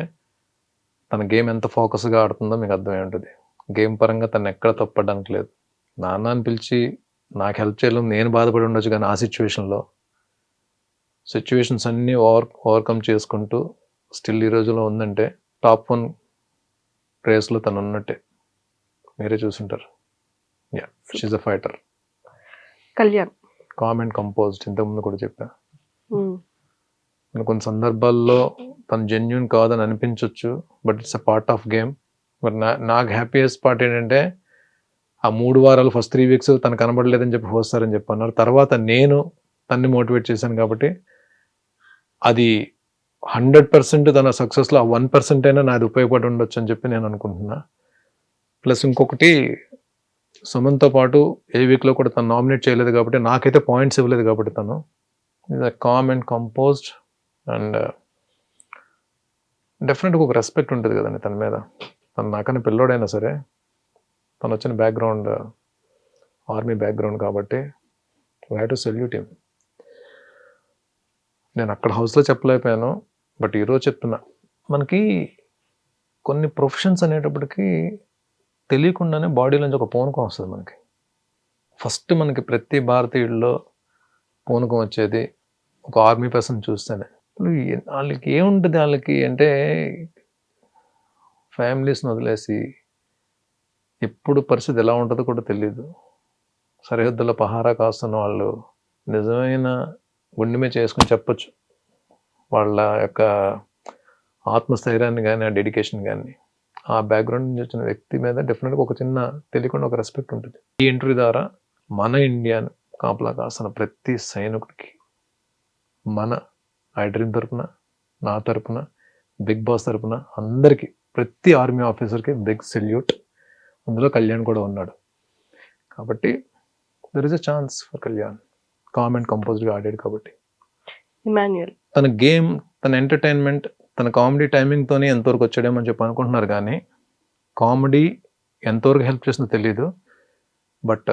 తన గేమ్ ఎంత ఫోకస్గా ఆడుతుందో మీకు అర్థమై ఉంటుంది. గేమ్ పరంగా తను ఎక్కడ తప్పడానికి లేదు. నాన్న అని పిలిచి నాకు హెల్ప్ చేయలేం, నేను బాధపడి ఉండొచ్చు, కానీ ఆ సిచ్యువేషన్స్ అన్నీ ఓవర్కమ్ చేసుకుంటూ స్టిల్ ఈ రోజులో ఉందంటే టాప్ 1 రేస్లో తను ఉన్నట్టే. మీరే చూసుంటారు. Yeah, she's a fighter. Kalyan calm and composed. ఇంతకుముందు కూడా చెప్పా. కొన్ని సందర్భాల్లో తను జెన్యున్ కాదని అనిపించవచ్చు, but it's a part of game. But నాకు హ్యాపీయెస్ట్ పార్ట్ ఏంటంటే ఆ 3 వారాలు ఫస్ట్ 3 వీక్స్ తను కనబడలేదని చెప్పి వస్తారని చెప్పి అన్నారు. తర్వాత నేను తన్ని మోటివేట్ చేశాను కాబట్టి అది 100% తన సక్సెస్లో ఆ 1% అయినా నాది ఉపయోగపడి ఉండొచ్చు అని చెప్పి నేను అనుకుంటున్నా. ప్లస్ ఇంకొకటి, సుమన్తో పాటు ఏ వీక్లో కూడా తను నామినేట్ చేయలేదు కాబట్టి, నాకైతే పాయింట్స్ ఇవ్వలేదు కాబట్టి, తను is a calm and composed and డెఫినెట్గా ఒక రెస్పెక్ట్ ఉంటుంది కదండి తన మీద. తను నాకన్నా పిల్లోడైనా సరే, తను వచ్చిన బ్యాక్గ్రౌండ్ ఆర్మీ బ్యాక్గ్రౌండ్ కాబట్టి we have to salute him. నేను అక్కడ హౌస్లో చెప్పలేకపోయాను, బట్ ఈరోజు చెప్తున్నా. మనకి కొన్ని ప్రొఫెషన్స్ అనేటప్పటికీ తెలియకుండానే బాడీలోంచి ఒక పూనకం వస్తుంది మనకి. ఫస్ట్ మనకి ప్రతి భారతీయుల్లో పూనకం వచ్చేది ఒక ఆర్మీ పర్సన్ చూస్తేనే. వాళ్ళకి ఏముంటుంది, వాళ్ళకి అంటే ఫ్యామిలీస్ని వదిలేసి ఎప్పుడు పరిస్థితి ఎలా ఉంటుందో కూడా తెలియదు. సరిహద్దుల పహారా కాస్తున్న వాళ్ళు నిజమైన గుండెమే చేసుకుని చెప్పొచ్చు వాళ్ళ యొక్క ఆత్మస్థైర్యాన్ని కానీ, ఆ డెడికేషన్ కానీ. ఆ బ్యాక్గ్రౌండ్ నుంచి వచ్చిన వ్యక్తి మీద డెఫినెట్గా ఒక చిన్న తెలియకుండా ఒక రెస్పెక్ట్ ఉంటుంది. ఈ ఇంటర్వ్యూ ద్వారా మన ఇండియాని కాపలా కాస్తున్న ప్రతి సైనికుడికి మన ఐ డ్రీమ్ తరపున, నా తరపున, బిగ్ బాస్ తరపున అందరికీ, ప్రతి ఆర్మీ ఆఫీసర్కి బిగ్ సెల్యూట్. అందులో కళ్యాణ్ కూడా ఉన్నాడు కాబట్టి there is a chance for Kalyan. Calm and కంపోజ్డ్గా ఆడాడు కాబట్టి. ఇమాన్యుయల్ తన గేమ్, తన ఎంటర్టైన్మెంట్, తన కామెడీ టైమింగ్తోనే ఎంతవరకు వచ్చాడేమని చెప్పి అనుకుంటున్నారు, కానీ కామెడీ ఎంతవరకు హెల్ప్ చేస్తుందో తెలియదు. బట్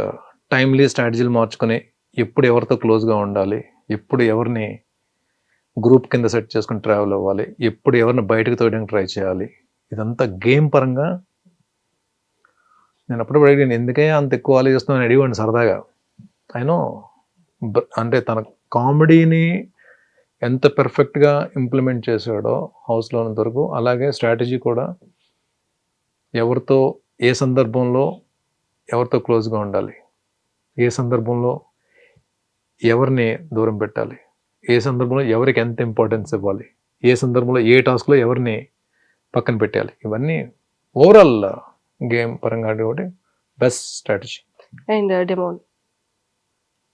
టైమ్లీ స్ట్రాటజీలు మార్చుకొని ఎప్పుడు ఎవరితో క్లోజ్గా ఉండాలి, ఎప్పుడు ఎవరిని గ్రూప్ కింద సెట్ చేసుకుని ట్రావెల్ అవ్వాలి, ఎప్పుడు ఎవరిని బయటకు తోయడానికి ట్రై చేయాలి, ఇదంతా గేమ్ పరంగా. నేను అప్పుడు అడిగాను, ఎందుకే అంత ఎక్కువ ఆలోచిస్తున్నాను అని అడిగాను సరదాగా. అయినో అంటే తన కామెడీని ఎంత పెర్ఫెక్ట్గా ఇంప్లిమెంట్ చేశాడో హౌస్లో ఉన్నంత వరకు, అలాగే స్ట్రాటజీ కూడా ఎవరితో ఏ సందర్భంలో ఎవరితో క్లోజ్గా ఉండాలి, ఏ సందర్భంలో ఎవరిని దూరం పెట్టాలి, ఏ సందర్భంలో ఎవరికి ఎంత ఇంపార్టెన్స్ ఇవ్వాలి, ఏ సందర్భంలో ఏ టాస్క్లో ఎవరిని పక్కన పెట్టాలి, ఇవన్నీ ఓవరాల్ గేమ్ పరంగా ఒకటి best strategy. And demon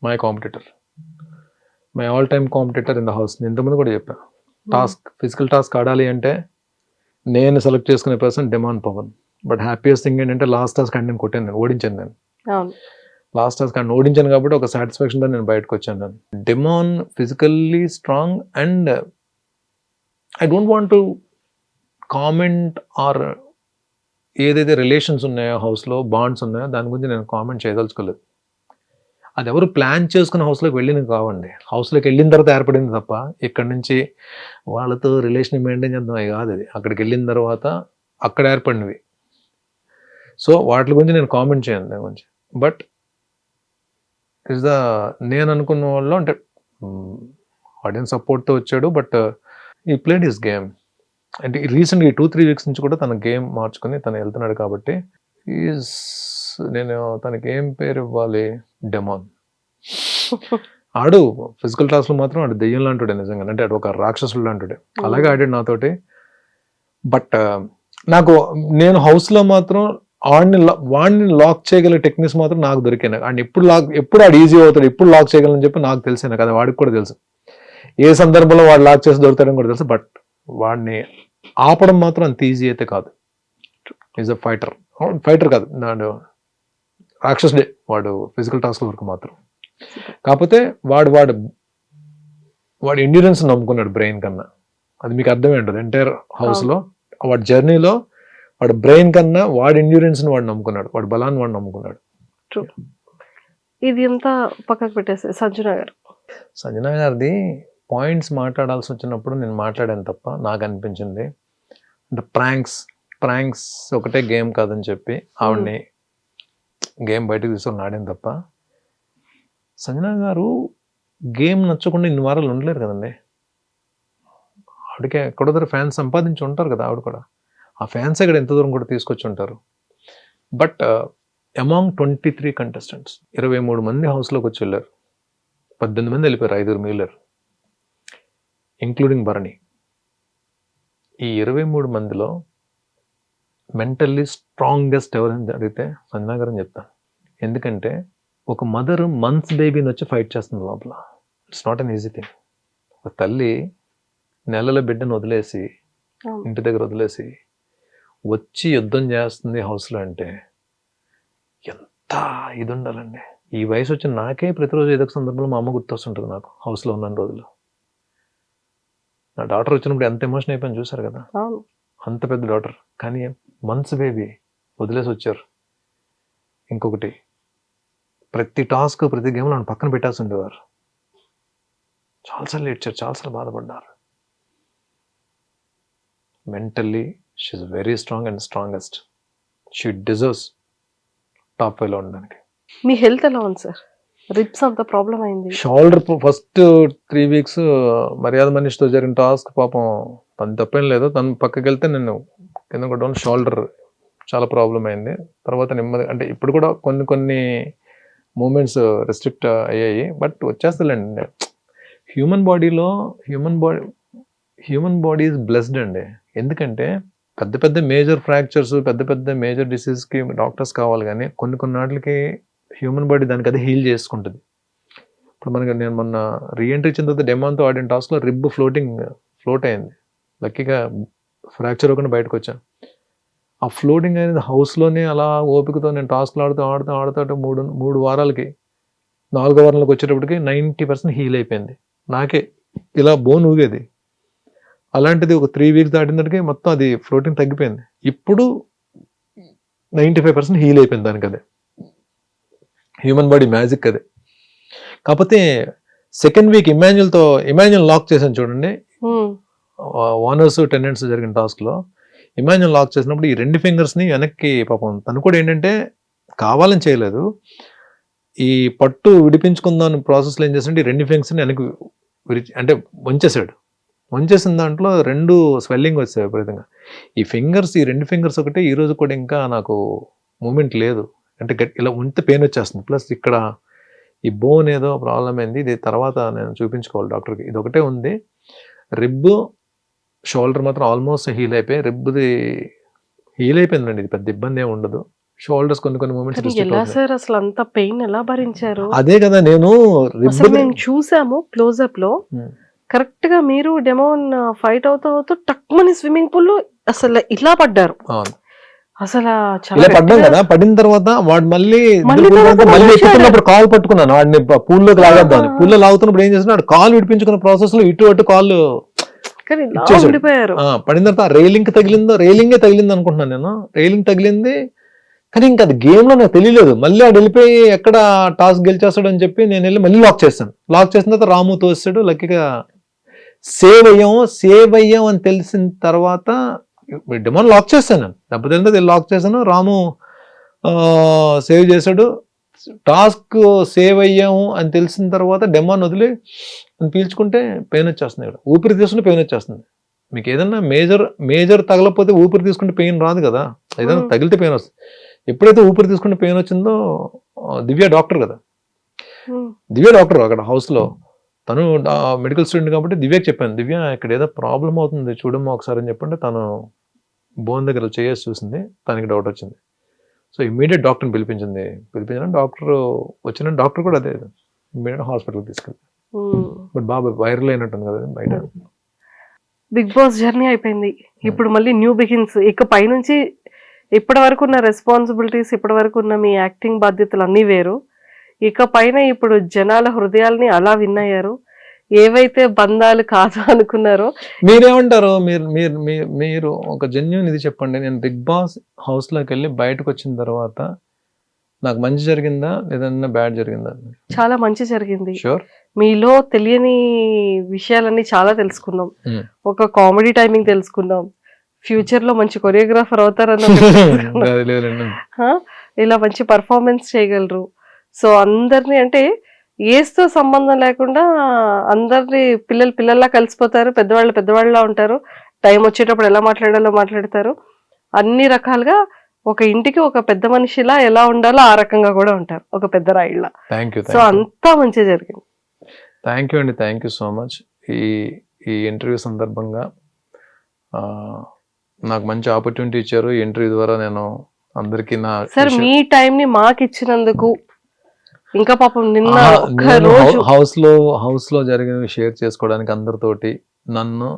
my competitor, my all time competitor in the house. నేను ఇంతకుముందు కూడా చెప్పాను, టాస్క్ ఫిజికల్ టాస్క్ ఆడాలి అంటే నేను సెలెక్ట్ చేసుకునే person Demon Pavan. But happiest thing ఏంటంటే లాస్ట్ టాస్క్ అండ్ నేను కొట్టాను, నేను ఓడించాను. నేను లాస్ట్ టాస్క్ అండ్ ఓడించాను కాబట్టి ఒక సాటిస్ఫాక్షన్తో నేను బయటకు వచ్చాను. నేను Demon physically strong and I don't want to comment or ఏదైతే రిలేషన్స్ ఉన్నాయో హౌస్లో, బాండ్స్ ఉన్నాయో దాని గురించి నేను కామెంట్ చేయదలుచుకోలేదు. అది ఎవరు ప్లాన్ చేసుకుని హౌస్లోకి వెళ్ళినవి కావండి. హౌస్లోకి వెళ్ళిన తర్వాత ఏర్పడింది తప్ప ఇక్కడ నుంచి వాళ్ళతో రిలేషన్ మెయింటైన్ చేద్దాం అవి కాదు. అది అక్కడికి వెళ్ళిన తర్వాత అక్కడ ఏర్పడినవి. సో వాటి గురించి నేను కామెంట్ చేయను దాని గురించి. బట్ ఇస్ ద నేను అనుకున్న వాళ్ళు అంటే ఆడియన్స్ సపోర్ట్తో వచ్చాడు. బట్ ఈ ప్లేడ్ హిస్ గేమ్. అంటే రీసెంట్గా 2-3 వీక్స్ నుంచి కూడా తన గేమ్ మార్చుకొని తను వెళ్తున్నాడు కాబట్టి నేను తనకి ఏం పేరు ఇవ్వాలి, డెమాన్. ఆడు ఫిజికల్ టాస్క్లో మాత్రం ఆడు దెయ్యం లాంటిడే నిజంగా, అంటే ఆడు ఒక రాక్షసుడు లాంటిడే. అలాగే ఆడాడు నాతోటి. బట్ నేను హౌస్లో మాత్రం వాడిని లాక్ చేయగల టెక్నిక్స్ మాత్రం నాకు దొరికాయి. అండ్ ఎప్పుడు ఆడు ఈజీ అవుతాడు, ఎప్పుడు లాక్ చేయగలని చెప్పి నాకు తెలిసాను కదా, వాడికి కూడా తెలుసు ఏ సందర్భంలో వాడు లాక్ చేసి దొరుకుతాడని కూడా తెలుసు. బట్ వాడిని ఆపడం మాత్రం అంత ఈజీ అయితే కాదు. ఈజ్ అ ఫైటర్ కాదు, నాడు రాక్షసుడే వాడు ఫిజికల్ టాస్క్ వరకు మాత్రం. కాకపోతే వాడు ఎండ్యూరెన్స్ నమ్ముకున్నాడు బ్రెయిన్ కన్నా. అది మీకు అర్థమే ఉంటుంది. ఎంటైర్ హౌస్లో వాడి జర్నీలో వాడు బ్రెయిన్ కన్నా వాడి ఎండ్యూరెన్స్ని వాడు నమ్ముకున్నాడు, వాడి బలాన్ని వాడు నమ్ముకున్నాడు. ఇది అంతా పక్కకు పెట్టేసి సంజన గారు సంజన గారిది పాయింట్స్ మాట్లాడాల్సి వచ్చినప్పుడు నేను మాట్లాడాను తప్ప నాకు అనిపించింది అంటే ప్రాంక్స్ ఒకటే గేమ్ కాదని చెప్పి ఆవిడ్ని గేమ్ బయటకు తీసుకొని ఆడాను తప్ప సంజన గారు గేమ్ నచ్చకుండా ఇన్ని వారాలు ఉండలేరు కదండి. ఆవిడకి ఎక్కడో దగ్గర ఫ్యాన్స్ సంపాదించి ఉంటారు కదా ఆవిడ కూడా. ఆ ఫ్యాన్స్ ఇక్కడ ఎంత దూరం కూడా తీసుకొచ్చి ఉంటారు. బట్ అమాంగ్ 23 కంటెస్టెంట్స్ 23 మంది హౌస్లోకి వచ్చి వెళ్ళారు. 18 మంది వెళ్ళిపోయారు, 5 మిగిలారు ఇంక్లూడింగ్ భరణి. ఈ 23 మందిలో మెంటల్లీ స్ట్రాంగెస్ట్ ఎవరని అడిగితే సంజన గారు అని చెప్తాను. ఎందుకంటే ఒక మదర్ మంత్స్ బేబీని వచ్చి ఫైట్ చేస్తుంది లోపల. It's not an easy thing. ఒక తల్లి నెలల బిడ్డను వదిలేసి ఇంటి దగ్గర వదిలేసి వచ్చి యుద్ధం చేస్తుంది హౌస్లో అంటే ఎంత ఇది ఉండాలండి. ఈ వయసు వచ్చిన నాకే ప్రతిరోజు ఏదో ఒక సందర్భంలో మా అమ్మ గుర్తొస్తుంటుంది నాకు హౌస్లో ఉన్న రోజులు. నా డాటర్ వచ్చినప్పుడు ఎంత ఎమోషన్ అయిపోయింది చూసారు కదా. అంత పెద్ద డాటర్ కానీ మంత్స్ బేబీ వదిలేసి వచ్చారు. ఇంకొకటి ప్రతి టాస్క్ ప్రతి గేమ్లో నన్ను పక్కన పెట్టాల్సి ఉండేవారు. చాలాసార్లు ఏడ్చారు, చాలాసార్లు బాధపడ్డారు. Mentally she is very strong and strongest. She deserves top 5లో ఉండడానికి. మీ హెల్త్ ఎలా ఉంది సార్? రిబ్స్ అంత ప్రాబ్లం అయింది. షోల్డర్ ఫస్ట్ 3 వీక్స్ మర్యాద మనిషితో జరిగిన టాస్క్ పాపం తను తప్పేం లేదు. తను పక్కకి వెళ్తే నేను కింద కూడా షోల్డర్ చాలా ప్రాబ్లం అయింది. తర్వాత నెమ్మది అంటే ఇప్పుడు కూడా కొన్ని మూమెంట్స్ రెస్ట్రిక్ట్ అయ్యాయి. బట్ వచ్చేస్తలేండి. హ్యూమన్ బాడీ ఈజ్ బ్లెస్డ్ అండి. ఎందుకంటే పెద్ద మేజర్ ఫ్రాక్చర్స్ పెద్ద మేజర్ డిసీజ్కి డాక్టర్స్ కావాలి కానీ కొన్ని వాటికి హ్యూమన్ బాడీ దానికి అదే హీల్ చేసుకుంటుంది. ఇప్పుడు నేను మొన్న రీఎంట్రీ ఇచ్చిన తర్వాత డెమాన్తో ఆడిన టాస్క్లో రిబ్ ఫ్లోట్ అయింది. లక్కీగా ఫ్రాక్చర్ అవ్వకుండా బయటకు వచ్చాను. ఆ ఫ్లోటింగ్ అనేది హౌస్లోనే అలా ఓపికతో నేను టాస్క్లు ఆడుతూ 3 వారాలకి 4వ వారంలోకి వచ్చేటప్పటికి 90% హీల్ అయిపోయింది. నాకే ఇలా బోన్ ఊగేది. అలాంటిది ఒక 3 వీక్స్ దాటినప్పటికీ మొత్తం అది ఫ్లోటింగ్ తగ్గిపోయింది. ఇప్పుడు 95% హీల్ అయిపోయింది దానికి. అదే హ్యూమన్ బాడీ మ్యాజిక్ అదే. కాకపోతే సెకండ్ వీక్ ఇమాన్యుల్ లాక్ చేశాను చూడండి. ఓనర్స్ టెనెంట్స్ జరిగిన టాస్క్లో ఇమాన్యుల్ లాక్ చేసినప్పుడు ఈ 2 ఫింగర్స్ని వెనక్కి పాపం తను కూడా ఏంటంటే కావాలని చేయలేదు. ఈ పట్టు విడిపించుకుందాం ప్రాసెస్లో ఏం చేస్తుంటే ఈ 2 ఫింగర్స్ని వెనక్కి అంటే వంచేసిన దాంట్లో 2 స్వెల్లింగ్ వచ్చాయి విపరీతంగా. ఈ 2 ఫింగర్స్ ఒకటే ఈ రోజు కూడా ఇంకా నాకు మూమెంట్ లేదు. అంటే ఇలా ఉంటే పెయిన్ వచ్చేస్తుంది. ప్లస్ ఇక్కడ ఈ బోన్ ఏదో ప్రాబ్లం అయింది. ఇది తర్వాత నేను చూపించుకోవాలి డాక్టర్కి. ఇది ఒకటే ఉంది. రిబ్ షోల్డర్ మాత్రం ఆల్మోస్ట్ హీల్ అయిపోయి రిబ్ది హీల్ అయిపోయిందండి. ఇది పెద్ద ఇబ్బంది ఏమి ఉండదు. షోల్డర్స్ కొన్ని మూమెంట్స్ ఎలా సార్ అసలు అంత పెయిన్ ఎలా భరించారు? అదే కదా నేను మేము చూసాము క్లోజ్అప్ లో. కరెక్ట్ గా మీరు డెమోన్ ఫైట్ అవుతూ టక్మని స్విమ్మింగ్ పూల్ లో అసలు ఇలా పడ్డారు. అసలు ఇలా పడ్డాం కదా. పడిన తర్వాత వాడు మళ్ళీ ఎక్కుతున్నప్పుడు కాలు పట్టుకున్నాను. వాడిని పూల్లోకి లాగేద్దాం. పూల్లో లాగుతున్నప్పుడు ఏం చేస్తున్నాడు, కాలు విడిపించుకున్న ప్రాసెస్ లో ఇటు అటు కాళ్ళు పడిన తర్వాత రైలింగే తగిలింది అనుకుంటున్నాను నేను. రైలింగ్ తగిలింది కానీ ఇంకా అది గేమ్ లో నాకు తెలియలేదు. మళ్ళీ ఆడు వెళ్ళిపోయి ఎక్కడ టాస్ గెలిచేస్తాడు అని చెప్పి నేను వెళ్ళి మళ్ళీ లాక్ చేస్తాను. లాక్ చేసిన తర్వాత రాము తోస్తాడు. లక్కీగా సేవ్ అయ్యాం అని తెలిసిన తర్వాత డెమోన్ లాక్ చేస్తాను. దెబ్బతింటే లాక్ చేశాను. రాము సేవ్ చేశాడు. టాస్క్ సేవ్ అయ్యాము అని తెలిసిన తర్వాత డెమోన్ వదిలి పీల్చుకుంటే పెయిన్ వచ్చేస్తుంది. ఇక్కడ ఊపిరి తీసుకుంటే పెయిన్ వచ్చేస్తుంది. మీకు ఏదన్నా మేజర్ తగలకపోతే ఊపిరి తీసుకుంటే పెయిన్ రాదు కదా. ఏదైనా తగిలితే పెయిన్ వస్తుంది. ఎప్పుడైతే ఊపిరి తీసుకుంటే పెయిన్ వచ్చిందో దివ్య డాక్టర్ కదా. దివ్య డాక్టర్ అక్కడ హౌస్లో. తను మెడికల్ స్టూడెంట్ కాబట్టి దివ్యకి చెప్పాను, దివ్య ఇక్కడ ఏదో ప్రాబ్లం అవుతుంది చూడమ్మా ఒకసారి అని చెప్పంటే తను బోన్ దగ్గర చేసి చూసింది. తనకి డౌట్ వచ్చింది. సో ఇమ్మీడియట్ డాక్టర్ని పిలిపించిన డాక్టర్ వచ్చిన డాక్టర్ కూడా అదే ఇమ్మీడియట్ హాస్పిటల్కి తీసుకెళ్ళి. బట్ బాబా వైరల్ అయినట్టుంది కదా బయట. బిగ్ బాస్ జర్నీ అయిపోయింది. ఇప్పుడు మళ్ళీ న్యూ బిగిన్స్. ఇక పైనుంచి ఇప్పటి వరకు ఉన్న రెస్పాన్సిబిలిటీస్, ఇప్పటి వరకు ఉన్న మీ యాక్టింగ్ బాధ్యతలు అన్నీ వేరు. ఇక పైన ఇప్పుడు జనాల హృదయాల్ని అలా విన్నయ్యారు. ఏవైతే బంధాలు కాదు అనుకున్నారో. మీరేమంటారు? మీరు ఒక జెన్యూన్ ఇది చెప్పండి. నేను బిగ్ బాస్ హౌస్లోకి వెళ్ళి బయటకు వచ్చిన తర్వాత నాకు మంచి జరిగిందా లేదన్నా బ్యాడ్ జరిగిందా? చాలా మంచి జరిగింది. షూర్. మీలో తెలియని విషయాలన్నీ చాలా తెలుసుకున్నాం. Hmm. ఒక కామెడీ టైమింగ్ తెలుసుకున్నాం. ఫ్యూచర్ లో మంచి కొరియోగ్రాఫర్ అవుతారని ఒకటి తెలుసుకున్నాం. అది లేదండి. ఇలా మంచి పర్ఫార్మెన్స్ చేయగలరు. సో అందరినీ అంటే ఏజ్తో సంబంధం లేకుండా అందరినీ పిల్లల్లా కలిసిపోతారు, పెద్దవాళ్ళలా ఉంటారు. టైం వచ్చేటప్పుడు ఎలా మాట్లాడాలో మాట్లాడతారు. అన్ని రకాలుగా ఒక ఇంటికి ఒక పెద్ద మనిషిలా ఎలా ఉండాలో ఆ రకంగా కూడా ఉంటారు, ఒక పెద్ద రాయిళ్ళ. థ్యాంక్ యూ సో అంతా మంచిగా జరిగింది. థ్యాంక్ యూ అండి, థ్యాంక్ యూ సో మచ్. ఈ ఇంటర్వ్యూ సందర్భంగా నాకు మంచి ఆపర్చునిటీ ఇచ్చారు. ఈ ఇంటర్వ్యూ ద్వారా నేను అందరికీ నా సార్ మీ టైం ని మాకు ఇచ్చినందుకు, ఇంకా పాపం నిన్న ఒక్క రోజు హౌస్ లో జరిగినవి షేర్ చేసుకోవడానికి అందరితోటి నన్ను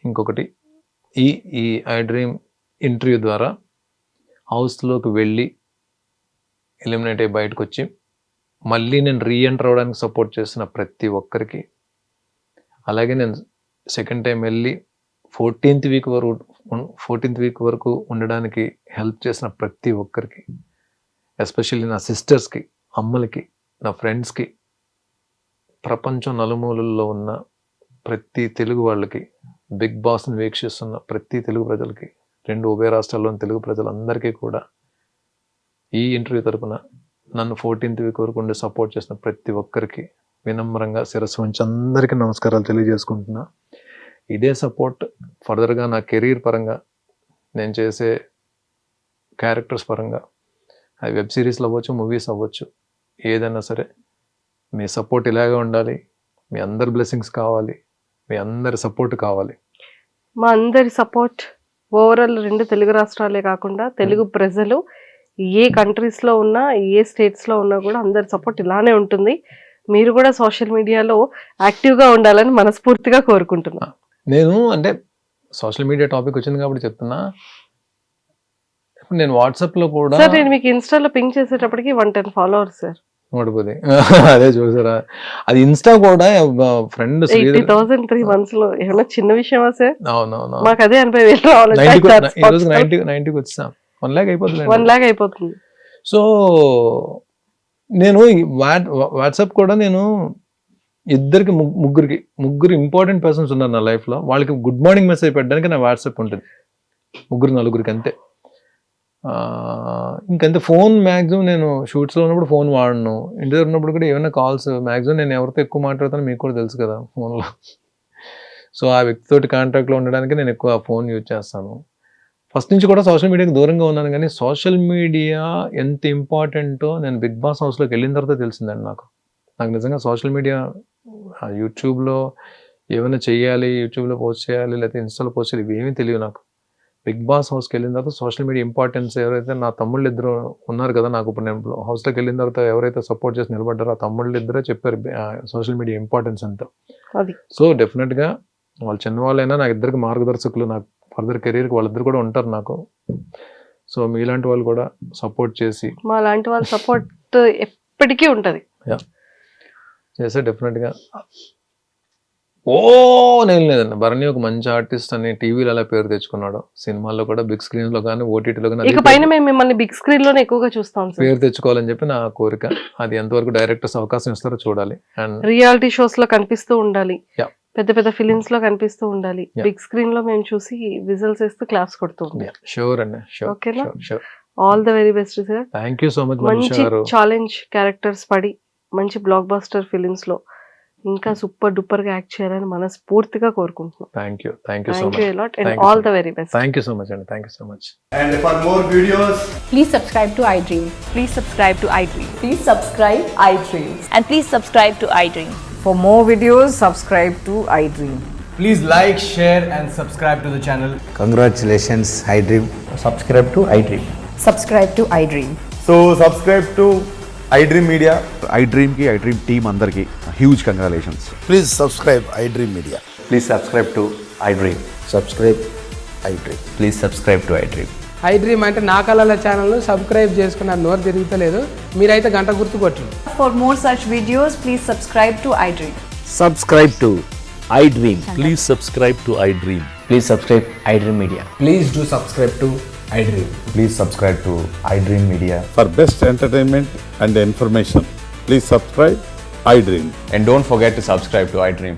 ఇంకొకటి ఈ ఐ డ్రీమ్ ఇంటర్వ్యూ ద్వారా హౌస్లోకి వెళ్ళి ఎలిమినేట్ అయ్యి బయటకు వచ్చి మళ్ళీ నేను రీఎంటర్ అవ్వడానికి సపోర్ట్ చేసిన ప్రతి ఒక్కరికి, అలాగే నేను సెకండ్ టైం వెళ్ళి 14th వీక్ వరకు ఉండడానికి హెల్ప్ చేసిన ప్రతి ఒక్కరికి, ఎస్పెషల్లీ నా సిస్టర్స్కి, అమ్మలకి, నా ఫ్రెండ్స్కి, ప్రపంచం నలుమూలల్లో ఉన్న ప్రతి తెలుగు వాళ్ళకి, బిగ్ బాస్ని వీక్షిస్తున్న ప్రతి తెలుగు ప్రజలకి, 2 ఉభయ రాష్ట్రాల్లోని తెలుగు ప్రజలందరికీ కూడా ఈ ఇంటర్వ్యూ తరపున నన్ను 14th వీక్ వరకు ఉండి సపోర్ట్ చేసిన ప్రతి ఒక్కరికి వినమ్రంగా శిరస్సు వంచి అందరికీ నమస్కారాలు తెలియజేసుకుంటున్నా. ఇదే సపోర్ట్ ఫర్దర్గా నా కెరీర్ పరంగా, నేను చేసే క్యారెక్టర్స్ పరంగా, అది వెబ్ సిరీస్లు అవ్వచ్చు, మూవీస్ అవ్వచ్చు, ఏదైనా సరే మీ సపోర్ట్ ఇలాగే ఉండాలి. మీ అందరి బ్లెస్సింగ్స్ కావాలి, మీ అందరి సపోర్ట్ కావాలి. మా అందరి సపోర్ట్ ఓవరాల్ 2 తెలుగు రాష్ట్రాలే కాకుండా తెలుగు ప్రజలు ఏ కంట్రీస్లో ఉన్నా, ఏ స్టేట్స్లో ఉన్నా కూడా అందరి సపోర్ట్ ఇలానే ఉంటుంది. మీరు కూడా సోషల్ మీడియాలో యాక్టివ్గా ఉండాలని మనస్ఫూర్తిగా కోరుకుంటున్నా. నేను అంటే సోషల్ మీడియా టాపిక్ వచ్చింది కాబట్టి చెప్తున్నా, ఇప్పుడు నేను వాట్సాప్లో కూడా సార్ నేను మీకు ఇన్స్టాలో పింక్ చేసేటప్పటికి 110 ఫాలోవర్స్ సార్. ఓడిపోతే అదే చూసారా, అది ఇన్స్టా కూడా ఫ్రెండ్ 80,000 3 months లో ఏమన్నా చిన్న విషయమా సార్? అవునవును, మాకు అదే 80,000 రావాలి. 90కి వచ్చాం, 1 lakh అయిపోతుంది, 1 lakh అయిపోతుంది. సో నేను వాట్సాప్ కూడా నేను ముగ్గురు ఇంపార్టెంట్ పర్సన్స్ ఉన్నారు నా లైఫ్లో. వాళ్ళకి గుడ్ మార్నింగ్ మెసేజ్ పెట్టడానికి నా వాట్సాప్ ఉంటుంది, 3-4 అంతే. ఇంకంతే. ఫోన్ మ్యాక్సిమం నేను షూట్స్లో ఉన్నప్పుడు ఫోన్ వాడను, ఇంటి దగ్గర ఉన్నప్పుడు కూడా ఏమైనా కాల్స్ మ్యాక్సిమం నేను ఎవరితో ఎక్కువ మాట్లాడతానో మీకు కూడా తెలుసు కదా ఫోన్లో. సో ఆ వ్యక్తితోటి కాంటాక్ట్లో ఉండడానికి నేను ఎక్కువ ఫోన్ యూజ్ చేస్తాను. ఫస్ట్ నుంచి కూడా సోషల్ మీడియాకి దూరంగా ఉన్నాను, కానీ సోషల్ మీడియా ఎంత ఇంపార్టెంటో నేను బిగ్ బాస్ హౌస్లోకి వెళ్ళిన తర్వాత తెలిసిందండి నాకు నిజంగా సోషల్ మీడియా, యూట్యూబ్లో ఏమైనా చెయ్యాలి, యూట్యూబ్లో పోస్ట్ చేయాలి, లేకపోతే ఇన్స్టాలో పోస్ట్ చేయాలి, ఇవేమీ తెలియదు నాకు. బిగ్ బాస్ హౌస్కి వెళ్ళిన తర్వాత సోషల్ మీడియా ఇంపార్టెన్స్, ఎవరైతే నా తమ్ముళ్ళు 2 ఉన్నారు కదా నాకు, ఇప్పుడు నేను హౌస్లోకి వెళ్ళిన తర్వాత ఎవరైతే సపోర్ట్ చేసి నిలబడ్డారో ఆ తమ్ముళ్ళు 2 చెప్పారు సోషల్ మీడియా ఇంపార్టెన్స్ ఎంతో. సో డెఫినెట్గా వాళ్ళు చిన్నవాళ్ళైనా నాకు ఇద్దరికి మార్గదర్శకులు, నాకు ఫర్దర్ కెరీర్కి వాళ్ళిద్దరు కూడా ఉంటారు నాకు. సో మీలాంటి వాళ్ళు కూడా సపోర్ట్ చేసి, మా లాంటి వాళ్ళ సపోర్ట్ ఎప్పటికీ ఉంటుంది చేస్తే డెఫినెట్గా నేను లేదండి. భరణి ఒక మంచి ఆర్టిస్ట్ అని టీవీలో అలా పేరు తెచ్చుకున్నాడు, సినిమాల్లో కూడా బిగ్ స్క్రీన్ లో కానీ ఓటీటీలో కానీ మేము మిమ్మల్ని బిగ్ స్క్రీన్ లోనే ఎక్కువగా చూస్తాం. పేరు తెచ్చుకోవాలని చెప్పి నా కోరిక. అది ఎంతవరకు డైరెక్టర్స్ అవకాశం ఇస్తారో చూడాలి. అండ్ రియాలిటీ షోస్ లో కనిపిస్తూ ఉండాలి, పెద్ద ఫిలిమ్స్ లో కనిపిస్తూ ఉండాలి. బిగ్ స్క్రీన్ లో మేము చూసి విజిల్స్ వేస్తూ క్లాప్స్ కొడుతూ ఉండాలి. షూర్ అండి, ఓకేనా? All the very best sir. Thank you so much. మంచి ఛాలెంజ్ క్యారెక్టర్స్ పడి మంచి బ్లాక్ బస్టర్ ఫిలిమ్స్ లో ఇంకా సూపర్ డూపర్ గా యాక్ట్ చేయాలని మనస్ఫూర్తిగా కోరుకుంటున్నాం. Thank you so much. And all the very best. Thank you so much అండి. Thank you so much. And for more videos, please subscribe to iDream. Please subscribe to iDream. Please subscribe iDream. And please subscribe to iDream. For more videos, subscribe to iDream. please like, share and subscribe to the channel. Congratulations, iDream. Subscribe to iDream. Subscribe to iDream. So subscribe to iDream Media. iDream ki iDream team andarki huge congratulations. Please subscribe iDream Media. Please subscribe to iDream. Subscribe iDream. Please subscribe to iDream. iDream అంటే నా కళల ఛానల్ను subscribe చేసుకున్న నోరు తిరుగుతలేదు, మీరైతే గంట గుర్తు కొట్టండి. For more such videos, please subscribe to iDream. Subscribe to iDream. Please subscribe to iDream. Please subscribe iDream Media. Please do subscribe to iDream. Please subscribe to iDream Media. For best entertainment and information, please subscribe I dream. And don't forget to subscribe to iDream.